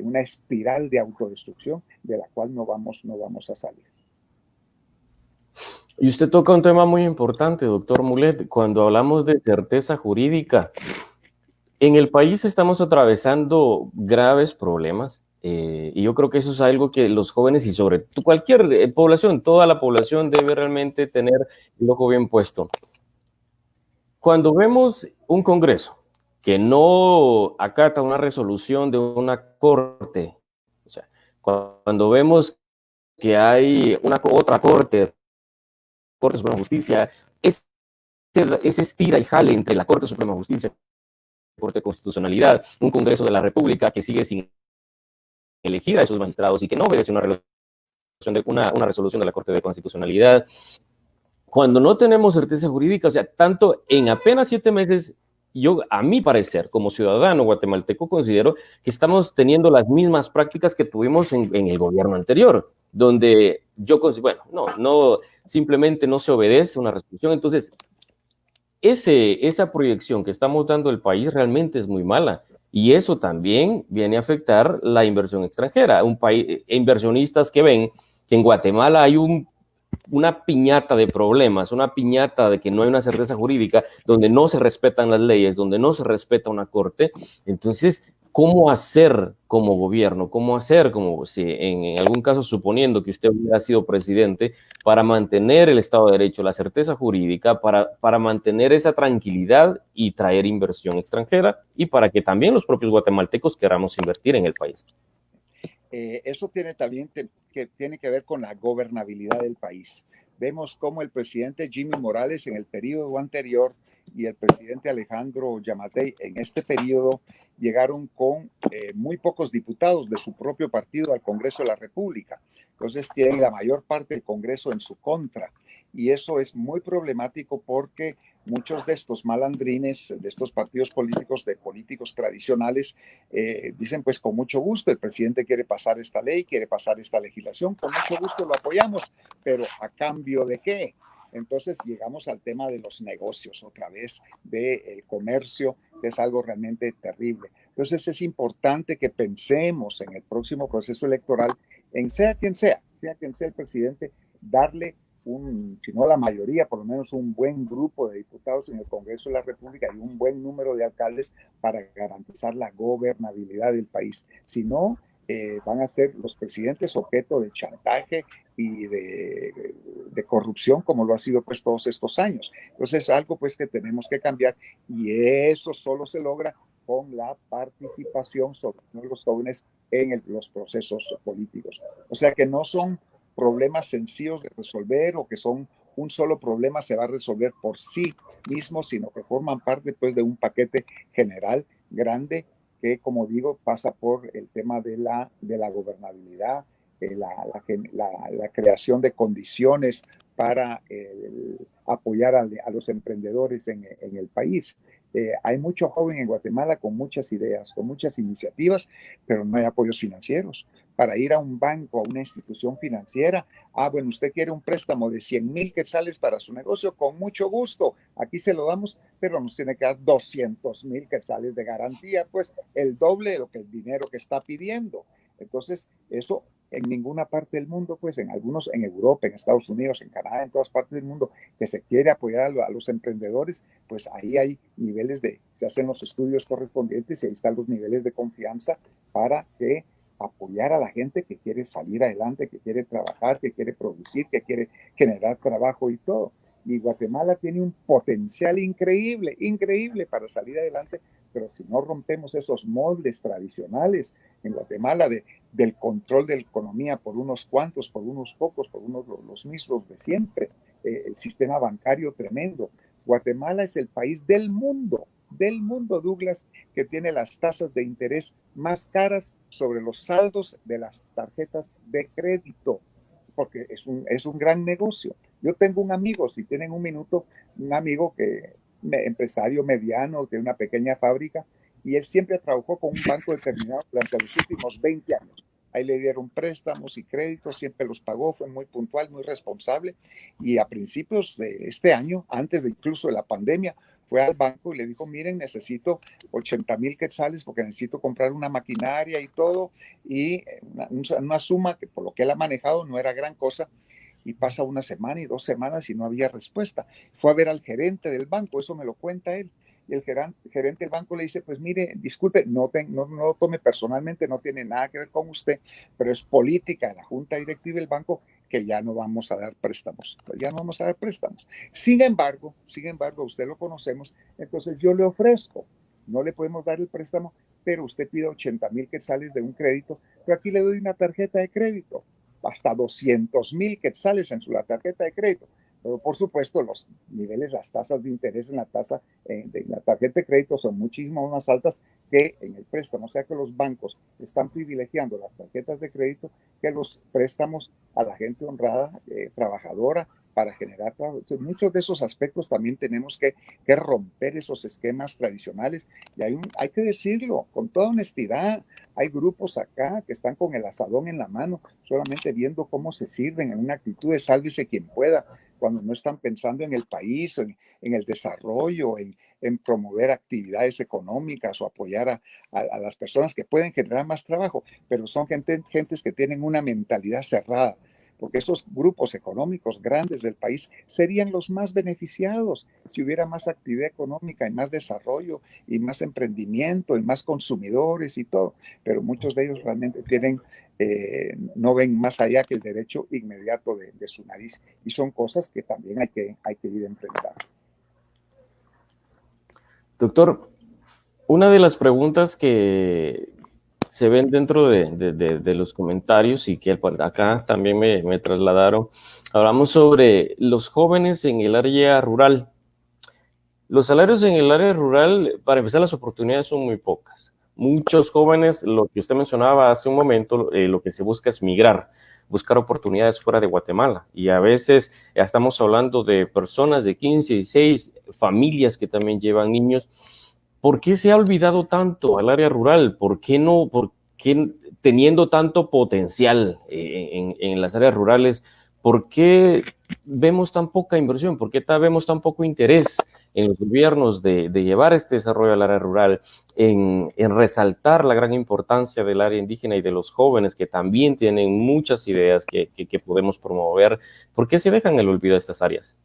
S2: una espiral de autodestrucción de la cual no vamos a salir.
S1: Y usted toca un tema muy importante, doctor Mulet, cuando hablamos de certeza jurídica. En el país estamos atravesando graves problemas y yo creo que eso es algo que los jóvenes y sobre todo cualquier población, toda la población debe realmente tener el ojo bien puesto. Cuando vemos un Congreso que no acata una resolución de una corte, o sea, cuando vemos que hay otra corte Suprema de Justicia, ese estira y jale entre la Corte Suprema de Justicia Corte de Constitucionalidad, un Congreso de la República que sigue sin elegir a esos magistrados y que no obedece una resolución de la Corte de Constitucionalidad. Cuando no tenemos certeza jurídica, o sea, tanto en apenas 7 meses, yo, a mi parecer, como ciudadano guatemalteco, considero que estamos teniendo las mismas prácticas que tuvimos en el gobierno anterior, donde yo considero, bueno, simplemente no se obedece una resolución. Entonces, esa proyección que estamos dando el país realmente es muy mala. Y eso también viene a afectar la inversión extranjera. Inversionistas que ven que en Guatemala hay una piñata de problemas, una piñata de que no hay una certeza jurídica, donde no se respetan las leyes, donde no se respeta una corte. Entonces, ¿cómo hacer como gobierno? ¿Cómo hacer como si en algún caso, suponiendo que usted hubiera sido presidente, para mantener el Estado de Derecho, la certeza jurídica, para mantener esa tranquilidad y traer inversión extranjera y para que también los propios guatemaltecos queramos invertir en el país?
S2: Eso tiene también tiene que ver con la gobernabilidad del país. Vemos cómo el presidente Jimmy Morales en el periodo anterior y el presidente Alejandro Yamatei en este periodo llegaron con muy pocos diputados de su propio partido al Congreso de la República. Entonces tienen la mayor parte del Congreso en su contra. Y eso es muy problemático porque muchos de estos malandrines, de estos partidos políticos, de políticos tradicionales, dicen pues con mucho gusto, el presidente quiere pasar esta ley, quiere pasar esta legislación, con mucho gusto lo apoyamos, pero ¿a cambio de qué? Entonces llegamos al tema de los negocios, otra vez, del comercio, que es algo realmente terrible. Entonces es importante que pensemos en el próximo proceso electoral, en sea quien sea el presidente, darle si no la mayoría, por lo menos un buen grupo de diputados en el Congreso de la República y un buen número de alcaldes para garantizar la gobernabilidad del país. Si no, van a ser los presidentes objeto de chantaje y de corrupción, como lo ha sido pues todos estos años. Entonces es algo pues que tenemos que cambiar y eso solo se logra con la participación sobre los jóvenes en los procesos políticos. O sea que no son problemas sencillos de resolver o que son un solo problema se va a resolver por sí mismo, sino que forman parte pues de un paquete general grande que, como digo, pasa por el tema de la gobernabilidad, la creación de condiciones para apoyar a los emprendedores en el país. Hay mucho joven en Guatemala con muchas ideas, con muchas iniciativas, pero no hay apoyos financieros. Para ir a un banco, a una institución financiera, bueno, usted quiere un préstamo de 100,000 quetzales para su negocio, con mucho gusto, aquí se lo damos, pero nos tiene que dar 200,000 quetzales de garantía, pues el doble de lo que el dinero que está pidiendo. Entonces, eso en ninguna parte del mundo, pues en algunos, en Europa, en Estados Unidos, en Canadá, en todas partes del mundo, que se quiere apoyar a los emprendedores, pues ahí hay niveles se hacen los estudios correspondientes y ahí están los niveles de confianza para que apoyar a la gente que quiere salir adelante, que quiere trabajar, que quiere producir, que quiere generar trabajo y todo. Y Guatemala tiene un potencial increíble, increíble para salir adelante, pero si no rompemos esos moldes tradicionales en Guatemala del control de la economía por unos cuantos, por unos pocos, por los mismos de siempre, el sistema bancario tremendo. Guatemala es el país del mundo, Douglas, que tiene las tasas de interés más caras sobre los saldos de las tarjetas de crédito, porque es un gran negocio. Yo tengo un amigo, si tienen un minuto, un amigo empresario mediano de una pequeña fábrica, y él siempre trabajó con un banco determinado durante los últimos 20 años. ahí le dieron préstamos y créditos, siempre los pagó, fue muy puntual, muy responsable. Y a principios de este año, antes de incluso de la pandemia, fue al banco y le dijo, miren, necesito 80,000 quetzales porque necesito comprar una maquinaria y todo, y una suma que por lo que él ha manejado no era gran cosa, y pasa una semana y 2 semanas y no había respuesta. Fue a ver al gerente del banco, eso me lo cuenta él, y el gerente del banco le dice, pues mire, disculpe, no lo tome personalmente, no tiene nada que ver con usted, pero es política de la junta directiva del banco que ya no vamos a dar préstamos, ya no vamos a dar préstamos. Sin embargo, usted lo conocemos, entonces yo le ofrezco, no le podemos dar el préstamo, pero usted pide 80,000 quetzales de un crédito, pero aquí le doy una tarjeta de crédito, hasta 200,000 quetzales en su la tarjeta de crédito. Pero por supuesto, los niveles, las tasas de interés en la tasa de la tarjeta de crédito son muchísimo más altas que en el préstamo. O sea que los bancos están privilegiando las tarjetas de crédito que los préstamos a la gente honrada, trabajadora, para generar trabajo. Entonces, muchos de esos aspectos también tenemos que romper esos esquemas tradicionales. Y hay que decirlo con toda honestidad, hay grupos acá que están con el asadón en la mano, solamente viendo cómo se sirven en una actitud de sálvese quien pueda, cuando no están pensando en el país, en el desarrollo, en promover actividades económicas o apoyar a las personas que pueden generar más trabajo, pero son gentes que tienen una mentalidad cerrada, porque esos grupos económicos grandes del país serían los más beneficiados si hubiera más actividad económica y más desarrollo y más emprendimiento y más consumidores y todo, pero muchos de ellos realmente no ven más allá que el derecho inmediato de su nariz, y son cosas que también hay que ir enfrentando.
S1: Doctor, una de las preguntas que se ven dentro de los comentarios y que acá también me trasladaron, hablamos sobre los jóvenes en el área rural. Los salarios en el área rural, para empezar, las oportunidades son muy pocas. Muchos jóvenes, lo que usted mencionaba hace un momento, lo que se busca es migrar, buscar oportunidades fuera de Guatemala. Y a veces ya estamos hablando de personas de 15, 16, familias que también llevan niños. ¿Por qué se ha olvidado tanto al área rural? ¿Por qué no? ¿Por qué teniendo tanto potencial en las áreas rurales? ¿Por qué vemos tan poca inversión? ¿Por qué vemos tan poco interés en los gobiernos de llevar este desarrollo al área rural, en resaltar la gran importancia del área indígena y de los jóvenes que también tienen muchas ideas que podemos promover? ¿Por qué se dejan el olvido de estas áreas?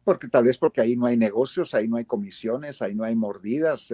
S2: Porque tal vez porque ahí no hay negocios, ahí no hay comisiones, ahí no hay mordidas,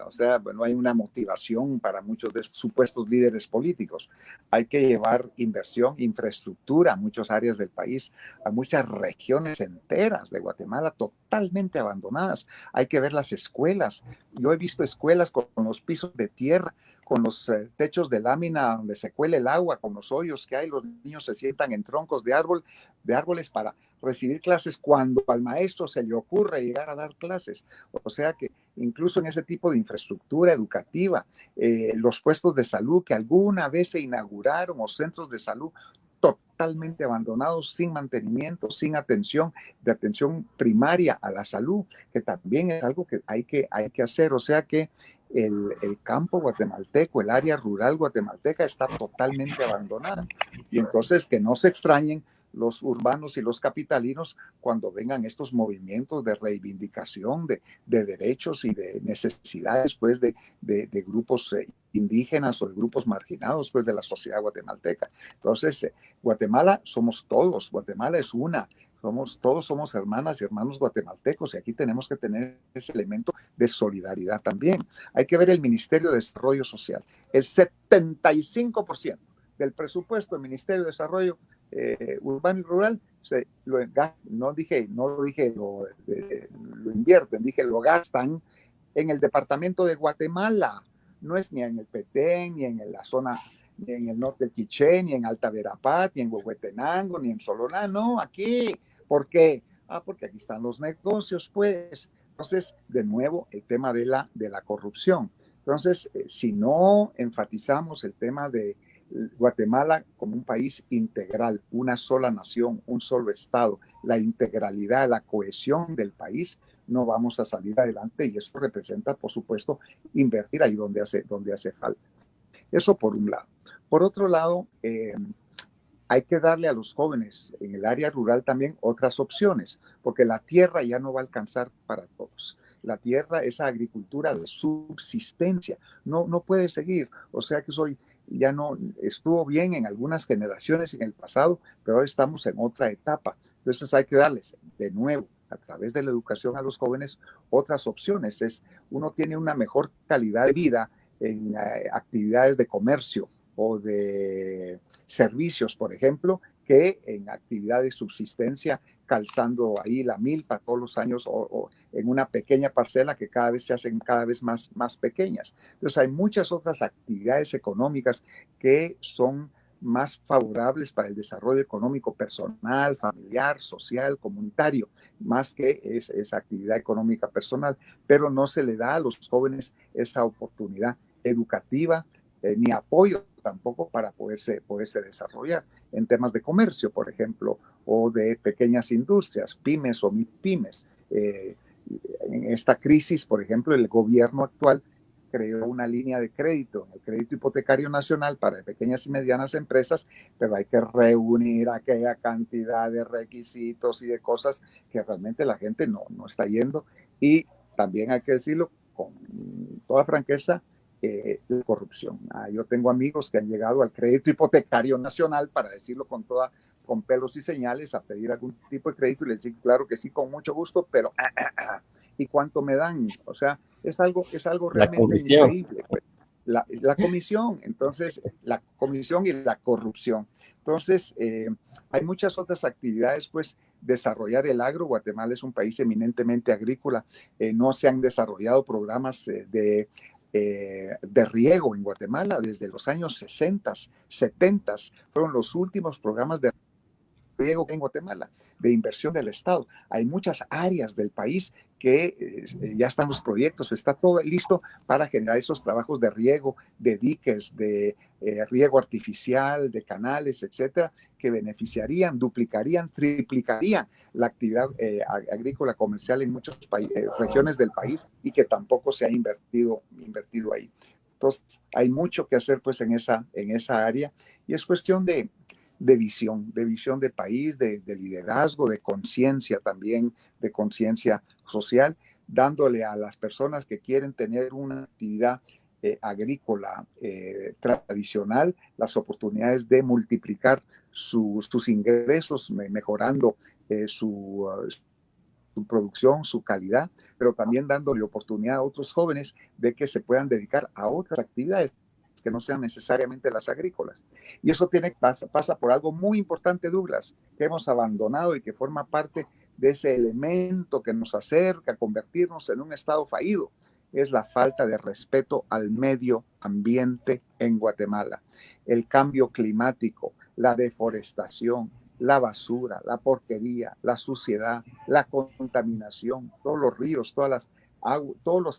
S2: o sea, no hay una motivación para muchos de estos supuestos líderes políticos. Hay que llevar inversión, infraestructura a muchas áreas del país, a muchas regiones enteras de Guatemala totalmente abandonadas. Hay que ver las escuelas. Yo he visto escuelas con los pisos de tierra, con los techos de lámina donde se cuela el agua, con los hoyos que hay, los niños se sientan en troncos de árboles para recibir clases cuando al maestro se le ocurre llegar a dar clases. O sea que incluso en ese tipo de infraestructura educativa, los puestos de salud que alguna vez se inauguraron o centros de salud totalmente abandonados, sin mantenimiento, sin atención, de atención primaria a la salud, que también es algo que hay que hacer. O sea que el campo guatemalteco, el área rural guatemalteca está totalmente abandonada. Y entonces que no se extrañen los urbanos y los capitalinos cuando vengan estos movimientos de reivindicación de derechos y de necesidades pues de grupos indígenas o de grupos marginados pues de la sociedad guatemalteca. Entonces, Guatemala somos todos, Guatemala es una, todos somos hermanas y hermanos guatemaltecos, y aquí tenemos que tener ese elemento de solidaridad también. Hay que ver el Ministerio de Desarrollo Social. El 75% del presupuesto del Ministerio de Desarrollo urbano y rural, no lo dije lo invierten, dije lo gastan en el departamento de Guatemala. No es ni en el Petén, ni en la zona, ni en el norte del Quiché, ni en Alta Verapaz, ni en Huehuetenango, ni en Sololá, no, aquí. ¿Por qué? Porque aquí están los negocios, pues. Entonces, de nuevo, el tema de la corrupción. Entonces, si no enfatizamos el tema de Guatemala como un país integral, una sola nación, un solo Estado, la integralidad, la cohesión del país, no vamos a salir adelante, y eso representa, por supuesto, invertir ahí donde hace falta. Eso por un lado. Por otro lado, hay que darle a los jóvenes en el área rural también otras opciones, porque la tierra ya no va a alcanzar para todos. La tierra, esa agricultura de subsistencia, no puede seguir. O sea que ya no estuvo bien en algunas generaciones en el pasado, pero ahora estamos en otra etapa. Entonces hay que darles de nuevo a través de la educación a los jóvenes otras opciones. Uno tiene una mejor calidad de vida en actividades de comercio o de servicios, por ejemplo, que en actividad de subsistencia, calzando ahí la milpa todos los años o en una pequeña parcela que cada vez se hacen cada vez más pequeñas. Entonces hay muchas otras actividades económicas que son más favorables para el desarrollo económico personal, familiar, social, comunitario, más que esa actividad económica personal, pero no se le da a los jóvenes esa oportunidad educativa ni apoyo tampoco para poderse desarrollar en temas de comercio, por ejemplo, o de pequeñas industrias, pymes o MIPYMES. En esta crisis, por ejemplo, el gobierno actual creó una línea de crédito, el crédito hipotecario nacional para pequeñas y medianas empresas, pero hay que reunir aquella cantidad de requisitos y de cosas que realmente la gente no está yendo. Y también hay que decirlo con toda franqueza, la corrupción. Yo tengo amigos que han llegado al crédito hipotecario nacional, para decirlo con pelos y señales, a pedir algún tipo de crédito y les digo, claro que sí, con mucho gusto, pero ¿y cuánto me dan? O sea, es algo realmente increíble. Pues. La comisión, entonces, la comisión y la corrupción. Entonces, hay muchas otras actividades, pues, desarrollar el agro. Guatemala es un país eminentemente agrícola. No se han desarrollado programas de riego en Guatemala desde los años 60, 70. Fueron los últimos programas de riego en Guatemala, de inversión del Estado. Hay muchas áreas del país que ya están los proyectos, está todo listo para generar esos trabajos de riego, de diques, de riego artificial, de canales, etcétera, que beneficiarían, duplicarían, triplicarían la actividad agrícola comercial en muchas regiones del país y que tampoco se ha invertido ahí. Entonces, hay mucho que hacer pues en esa área y es cuestión de visión de país, de liderazgo, de conciencia también, de conciencia social, dándole a las personas que quieren tener una actividad agrícola tradicional las oportunidades de multiplicar sus ingresos, mejorando su producción, su calidad, pero también dándole oportunidad a otros jóvenes de que se puedan dedicar a otras actividades que no sean necesariamente las agrícolas. Y eso pasa por algo muy importante, Douglas, que hemos abandonado y que forma parte de ese elemento que nos acerca a convertirnos en un estado fallido, es la falta de respeto al medio ambiente en Guatemala. El cambio climático, la deforestación, la basura, la porquería, la suciedad, la contaminación, todos los ríos, todas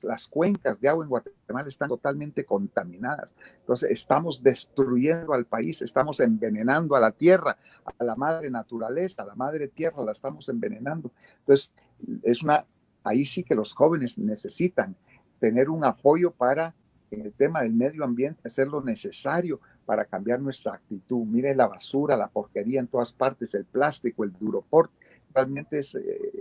S2: las cuencas de agua en Guatemala están totalmente contaminadas. Entonces estamos destruyendo al país, estamos envenenando a la tierra, a la madre naturaleza, a la madre tierra, la estamos envenenando. Entonces ahí sí que los jóvenes necesitan tener un apoyo para, en el tema del medio ambiente, hacer lo necesario para cambiar nuestra actitud. Mire la basura, la porquería en todas partes, el plástico, el duroport. Realmente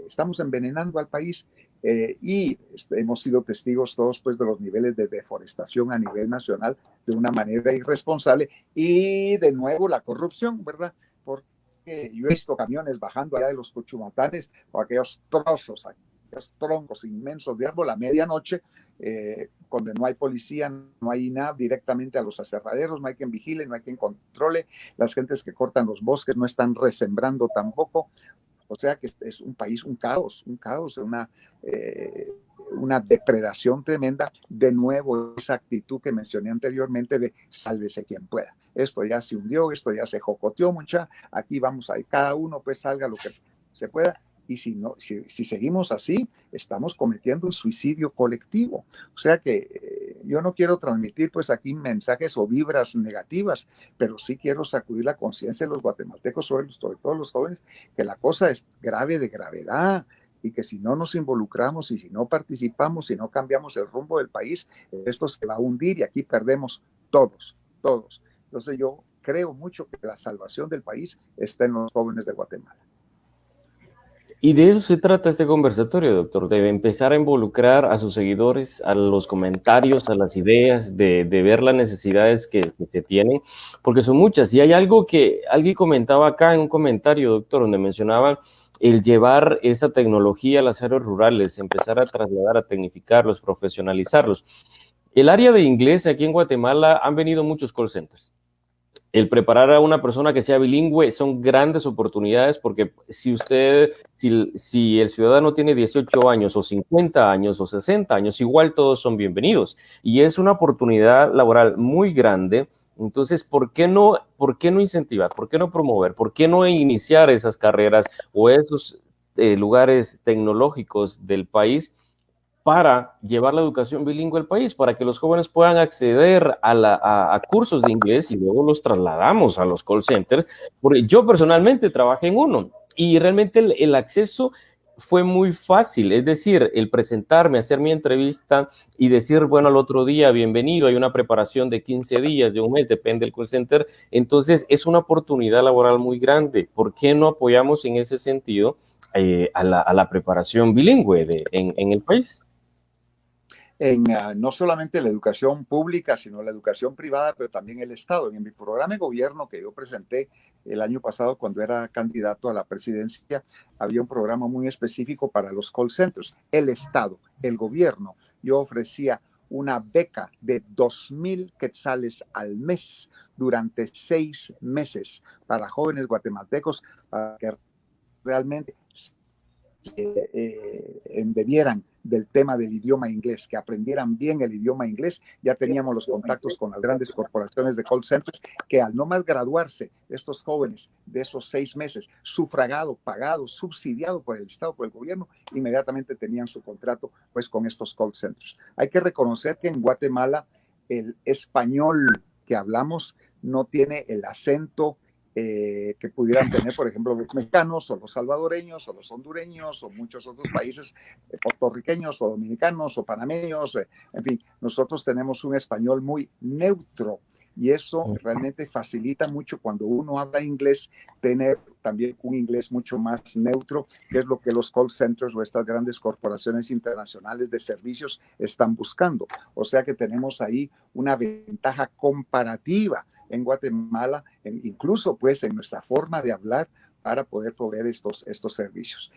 S2: estamos envenenando al país y hemos sido testigos todos pues, de los niveles de deforestación a nivel nacional de una manera irresponsable y de nuevo la corrupción, ¿verdad? Porque yo he visto camiones bajando allá de los Cuchumatanes o aquellos trozos, aquellos troncos inmensos de árbol a medianoche, cuando no hay policía, no hay nada, directamente a los aserraderos, no hay quien vigile, no hay quien controle, las gentes que cortan los bosques no están resembrando tampoco. O sea que es un país, un caos, una depredación tremenda. De nuevo, esa actitud que mencioné anteriormente de sálvese quien pueda. Esto ya se hundió, esto ya se jocoteó mucha, aquí vamos a ir, cada uno pues salga lo que se pueda. Y si seguimos así, estamos cometiendo un suicidio colectivo. O sea que yo no quiero transmitir pues aquí mensajes o vibras negativas, pero sí quiero sacudir la conciencia de los guatemaltecos, sobre todo los jóvenes, que la cosa es grave de gravedad y que si no nos involucramos y si no participamos, si no cambiamos el rumbo del país, esto se va a hundir y aquí perdemos todos. Entonces yo creo mucho que la salvación del país está en los jóvenes de Guatemala.
S1: Y de eso se trata este conversatorio, doctor, de empezar a involucrar a sus seguidores, a los comentarios, a las ideas, de ver las necesidades que se tienen, porque son muchas. Y hay algo que alguien comentaba acá en un comentario, doctor, donde mencionaba el llevar esa tecnología a las áreas rurales, empezar a trasladar, a tecnificarlos, profesionalizarlos. El área de inglés aquí en Guatemala han venido muchos call centers. El preparar a una persona que sea bilingüe son grandes oportunidades porque si el ciudadano tiene 18 años o 50 años o 60 años, igual todos son bienvenidos. Y es una oportunidad laboral muy grande. Entonces, por qué no incentivar? ¿Por qué no promover? ¿Por qué no iniciar esas carreras o esos lugares tecnológicos del país para llevar la educación bilingüe al país, para que los jóvenes puedan acceder a cursos de inglés y luego los trasladamos a los call centers? Porque yo personalmente trabajé en uno y realmente el acceso fue muy fácil, es decir, el presentarme, hacer mi entrevista y decir, bueno, al otro día, bienvenido, hay una preparación de 15 días, de un mes, depende del call center. Entonces, es una oportunidad laboral muy grande. ¿Por qué no apoyamos en ese sentido a la preparación bilingüe en el país?
S2: En no solamente la educación pública, sino la educación privada, pero también el Estado. En mi programa de gobierno que yo presenté el año pasado cuando era candidato a la presidencia, había un programa muy específico para los call centers. El Estado, el gobierno, yo ofrecía una beca de 2,000 quetzales al mes durante 6 meses para jóvenes guatemaltecos para que realmente embebieran del tema del idioma inglés, que aprendieran bien el idioma inglés. Ya teníamos los contactos con las grandes corporaciones de call centers que al no más graduarse estos jóvenes de esos 6 meses, sufragado, pagado, subsidiado por el Estado, por el gobierno, inmediatamente tenían su contrato pues con estos call centers. Hay que reconocer que en Guatemala el español que hablamos no tiene el acento que pudieran tener, por ejemplo, los mexicanos o los salvadoreños o los hondureños o muchos otros países, puertorriqueños o dominicanos o panameños, en fin, nosotros tenemos un español muy neutro y eso realmente facilita mucho cuando uno habla inglés, tener también un inglés mucho más neutro, que es lo que los call centers o estas grandes corporaciones internacionales de servicios están buscando. O sea que tenemos ahí una ventaja comparativa en Guatemala, incluso pues en nuestra forma de hablar para poder proveer estos servicios.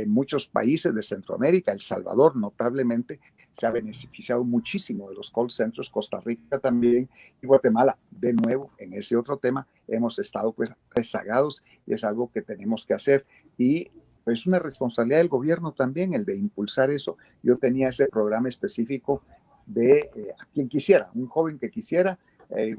S2: Muchos países de Centroamérica, El Salvador notablemente, se ha beneficiado muchísimo de los call centers, Costa Rica también y Guatemala. De nuevo, en ese otro tema, hemos estado pues rezagados y es algo que tenemos que hacer. Y es una responsabilidad del gobierno también el de impulsar eso. Yo tenía ese programa específico de a quien quisiera, un joven que quisiera, de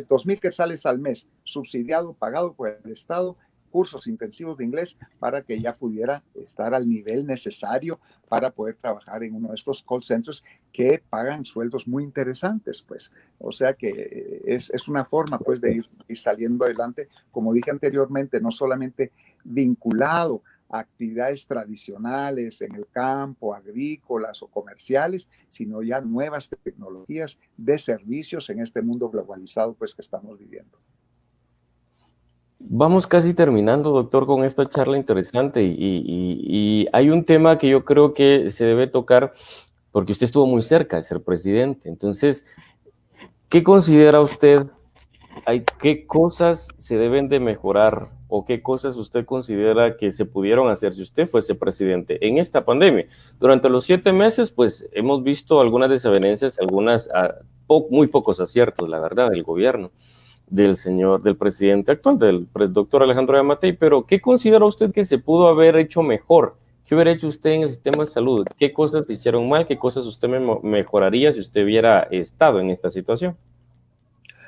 S2: 2,000 quetzales al mes, subsidiado, pagado por el Estado, cursos intensivos de inglés para que ya pudiera estar al nivel necesario para poder trabajar en uno de estos call centers que pagan sueldos muy interesantes, pues. O sea que es una forma, pues, de ir saliendo adelante, como dije anteriormente, no solamente vinculado a actividades tradicionales en el campo, agrícolas o comerciales, sino ya nuevas tecnologías de servicios en este mundo globalizado pues que estamos viviendo.
S1: Vamos casi terminando, doctor, con esta charla interesante y hay un tema que yo creo que se debe tocar porque usted estuvo muy cerca de ser presidente. Entonces, ¿qué considera usted? ¿Qué cosas se deben de mejorar o qué cosas usted considera que se pudieron hacer si usted fuese presidente en esta pandemia? Durante los 7 meses, pues hemos visto algunas desavenencias, muy pocos aciertos, la verdad, del gobierno del presidente actual, del doctor Alejandro Yamatei, pero ¿qué considera usted que se pudo haber hecho mejor? ¿Qué hubiera hecho usted en el sistema de salud? ¿Qué cosas se hicieron mal? ¿Qué cosas usted mejoraría si usted hubiera estado en esta situación?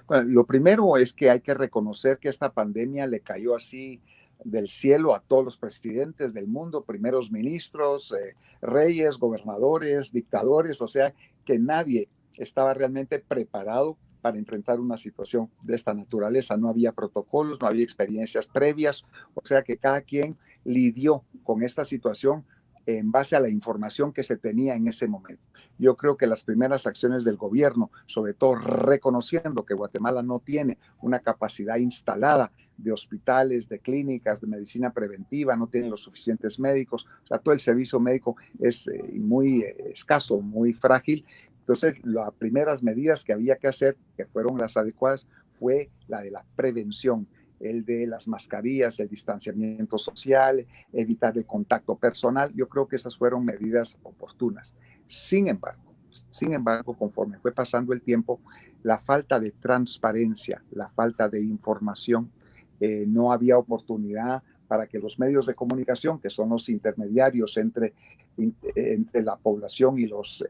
S2: Bueno, lo primero es que hay que reconocer que esta pandemia le cayó así del cielo a todos los presidentes del mundo, primeros ministros, reyes, gobernadores, dictadores, o sea que nadie estaba realmente preparado para enfrentar una situación de esta naturaleza. No había protocolos, no había experiencias previas, o sea que cada quien lidió con esta situación en base a la información que se tenía en ese momento. Yo creo que las primeras acciones del gobierno, sobre todo reconociendo que Guatemala no tiene una capacidad instalada de hospitales, de clínicas, de medicina preventiva, no tiene los suficientes médicos, o sea, todo el servicio médico es muy escaso, muy frágil. Entonces, las primeras medidas que había que hacer, que fueron las adecuadas, fue la de la prevención, el de las mascarillas, el distanciamiento social, evitar el contacto personal. Yo creo que esas fueron medidas oportunas. Sin embargo, conforme fue pasando el tiempo, la falta de transparencia, la falta de información, no había oportunidad para que los medios de comunicación, que son los intermediarios entre la población y los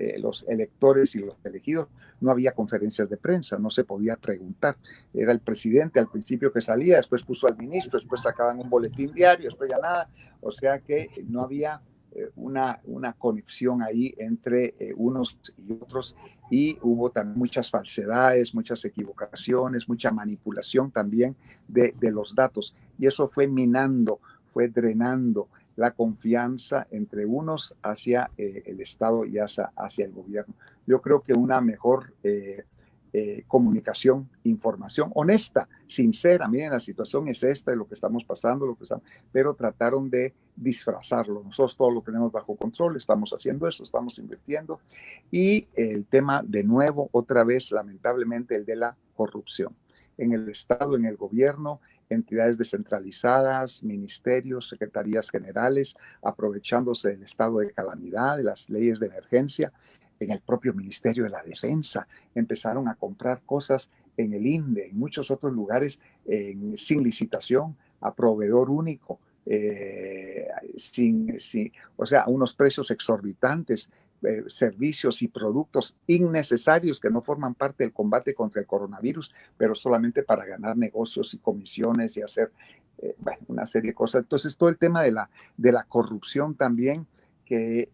S2: electores y los elegidos, no había conferencias de prensa, no se podía preguntar. Era el presidente al principio que salía, después puso al ministro, después sacaban un boletín diario, después ya nada. O sea que no había una conexión ahí entre unos y otros, y hubo también muchas falsedades, muchas equivocaciones, mucha manipulación también de los datos, y eso fue minando, fue drenando la confianza entre unos hacia el Estado y hacia el gobierno. Yo creo que una mejor comunicación, información honesta, sincera, miren, la situación es esta, de lo que estamos pasando, pero trataron de disfrazarlo. Nosotros todo lo tenemos bajo control, estamos haciendo eso, estamos invirtiendo, y el tema de nuevo, otra vez, lamentablemente, el de la corrupción en el Estado, en el gobierno, entidades descentralizadas, ministerios, secretarías generales, aprovechándose del estado de calamidad, de las leyes de emergencia. En el propio Ministerio de la Defensa empezaron a comprar cosas en el INDE, en muchos otros lugares, sin licitación, a proveedor único, o sea, a unos precios exorbitantes, servicios y productos innecesarios que no forman parte del combate contra el coronavirus, pero solamente para ganar negocios y comisiones y hacer una serie de cosas. Entonces, todo el tema de la corrupción también, que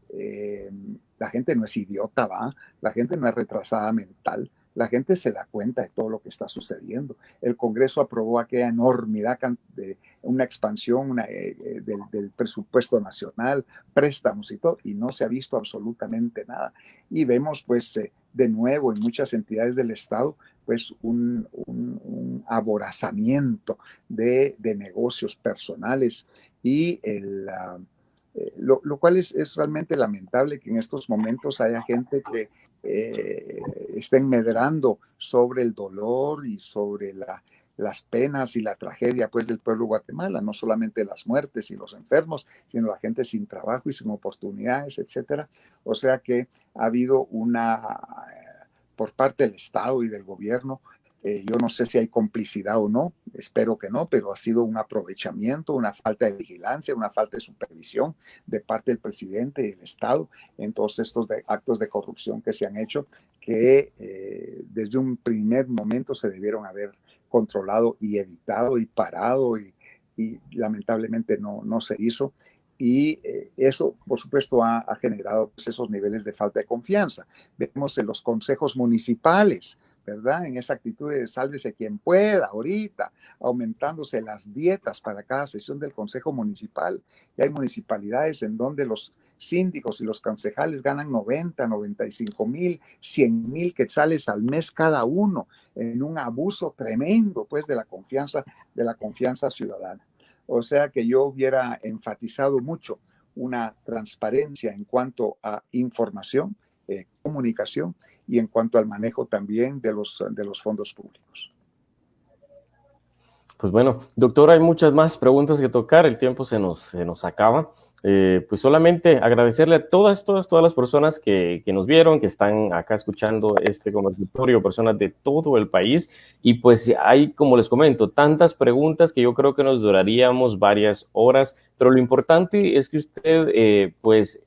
S2: la gente no es idiota, ¿va? La gente no es retrasada mental. La gente se da cuenta de todo lo que está sucediendo. El Congreso aprobó aquella enormidad de una expansión del presupuesto nacional, préstamos y todo, y no se ha visto absolutamente nada. Y vemos, pues, de nuevo en muchas entidades del Estado, pues, un aborazamiento de negocios personales, y lo cual es realmente lamentable que en estos momentos haya gente que estén medrando sobre el dolor y sobre las penas y la tragedia, pues, del pueblo de Guatemala, no solamente las muertes y los enfermos, sino la gente sin trabajo y sin oportunidades, etcétera. O sea que ha habido por parte del Estado y del gobierno, yo no sé si hay complicidad o no, espero que no, pero ha sido un aprovechamiento, una falta de vigilancia, una falta de supervisión de parte del presidente y del Estado en todos estos actos de corrupción que se han hecho, que desde un primer momento se debieron haber controlado y evitado y parado, y lamentablemente no se hizo. Y eso, por supuesto, ha generado, pues, esos niveles de falta de confianza. Vemos en los consejos municipales, ¿verdad? En esa actitud de sálvese quien pueda ahorita, aumentándose las dietas para cada sesión del Consejo Municipal. Y hay municipalidades en donde los síndicos y los concejales ganan 90, 95,000, 100,000 quetzales al mes cada uno, en un abuso tremendo, pues, de la confianza ciudadana. O sea que yo hubiera enfatizado mucho una transparencia en cuanto a información, comunicación, y en cuanto al manejo también de los fondos públicos.
S1: Pues bueno, doctor, hay muchas más preguntas que tocar, el tiempo se nos acaba. Pues solamente agradecerle a todas las personas que nos vieron, que están acá escuchando este conversatorio, personas de todo el país, y pues hay, como les comento, tantas preguntas que yo creo que nos duraríamos varias horas, pero lo importante es que usted, pues,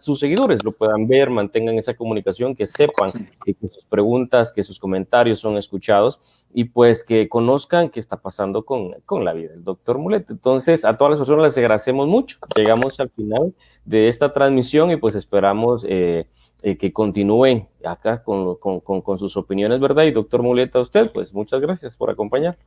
S1: sus seguidores lo puedan ver, mantengan esa comunicación, que sepan que sus preguntas, que sus comentarios son escuchados, y pues que conozcan qué está pasando con la vida del doctor Mulet. Entonces, a todas las personas les agradecemos mucho. Llegamos al final de esta transmisión y pues esperamos que continúen acá con sus opiniones, ¿verdad? Y doctor Mulet, a usted, pues muchas gracias por acompañar.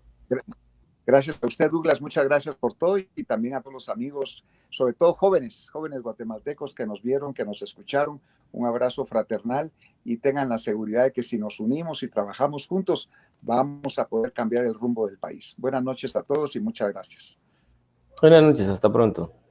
S2: Gracias a usted, Douglas, muchas gracias por todo y también a todos los amigos, sobre todo jóvenes guatemaltecos que nos vieron, que nos escucharon. Un abrazo fraternal y tengan la seguridad de que si nos unimos y trabajamos juntos, vamos a poder cambiar el rumbo del país. Buenas noches a todos y muchas gracias.
S1: Buenas noches, hasta pronto.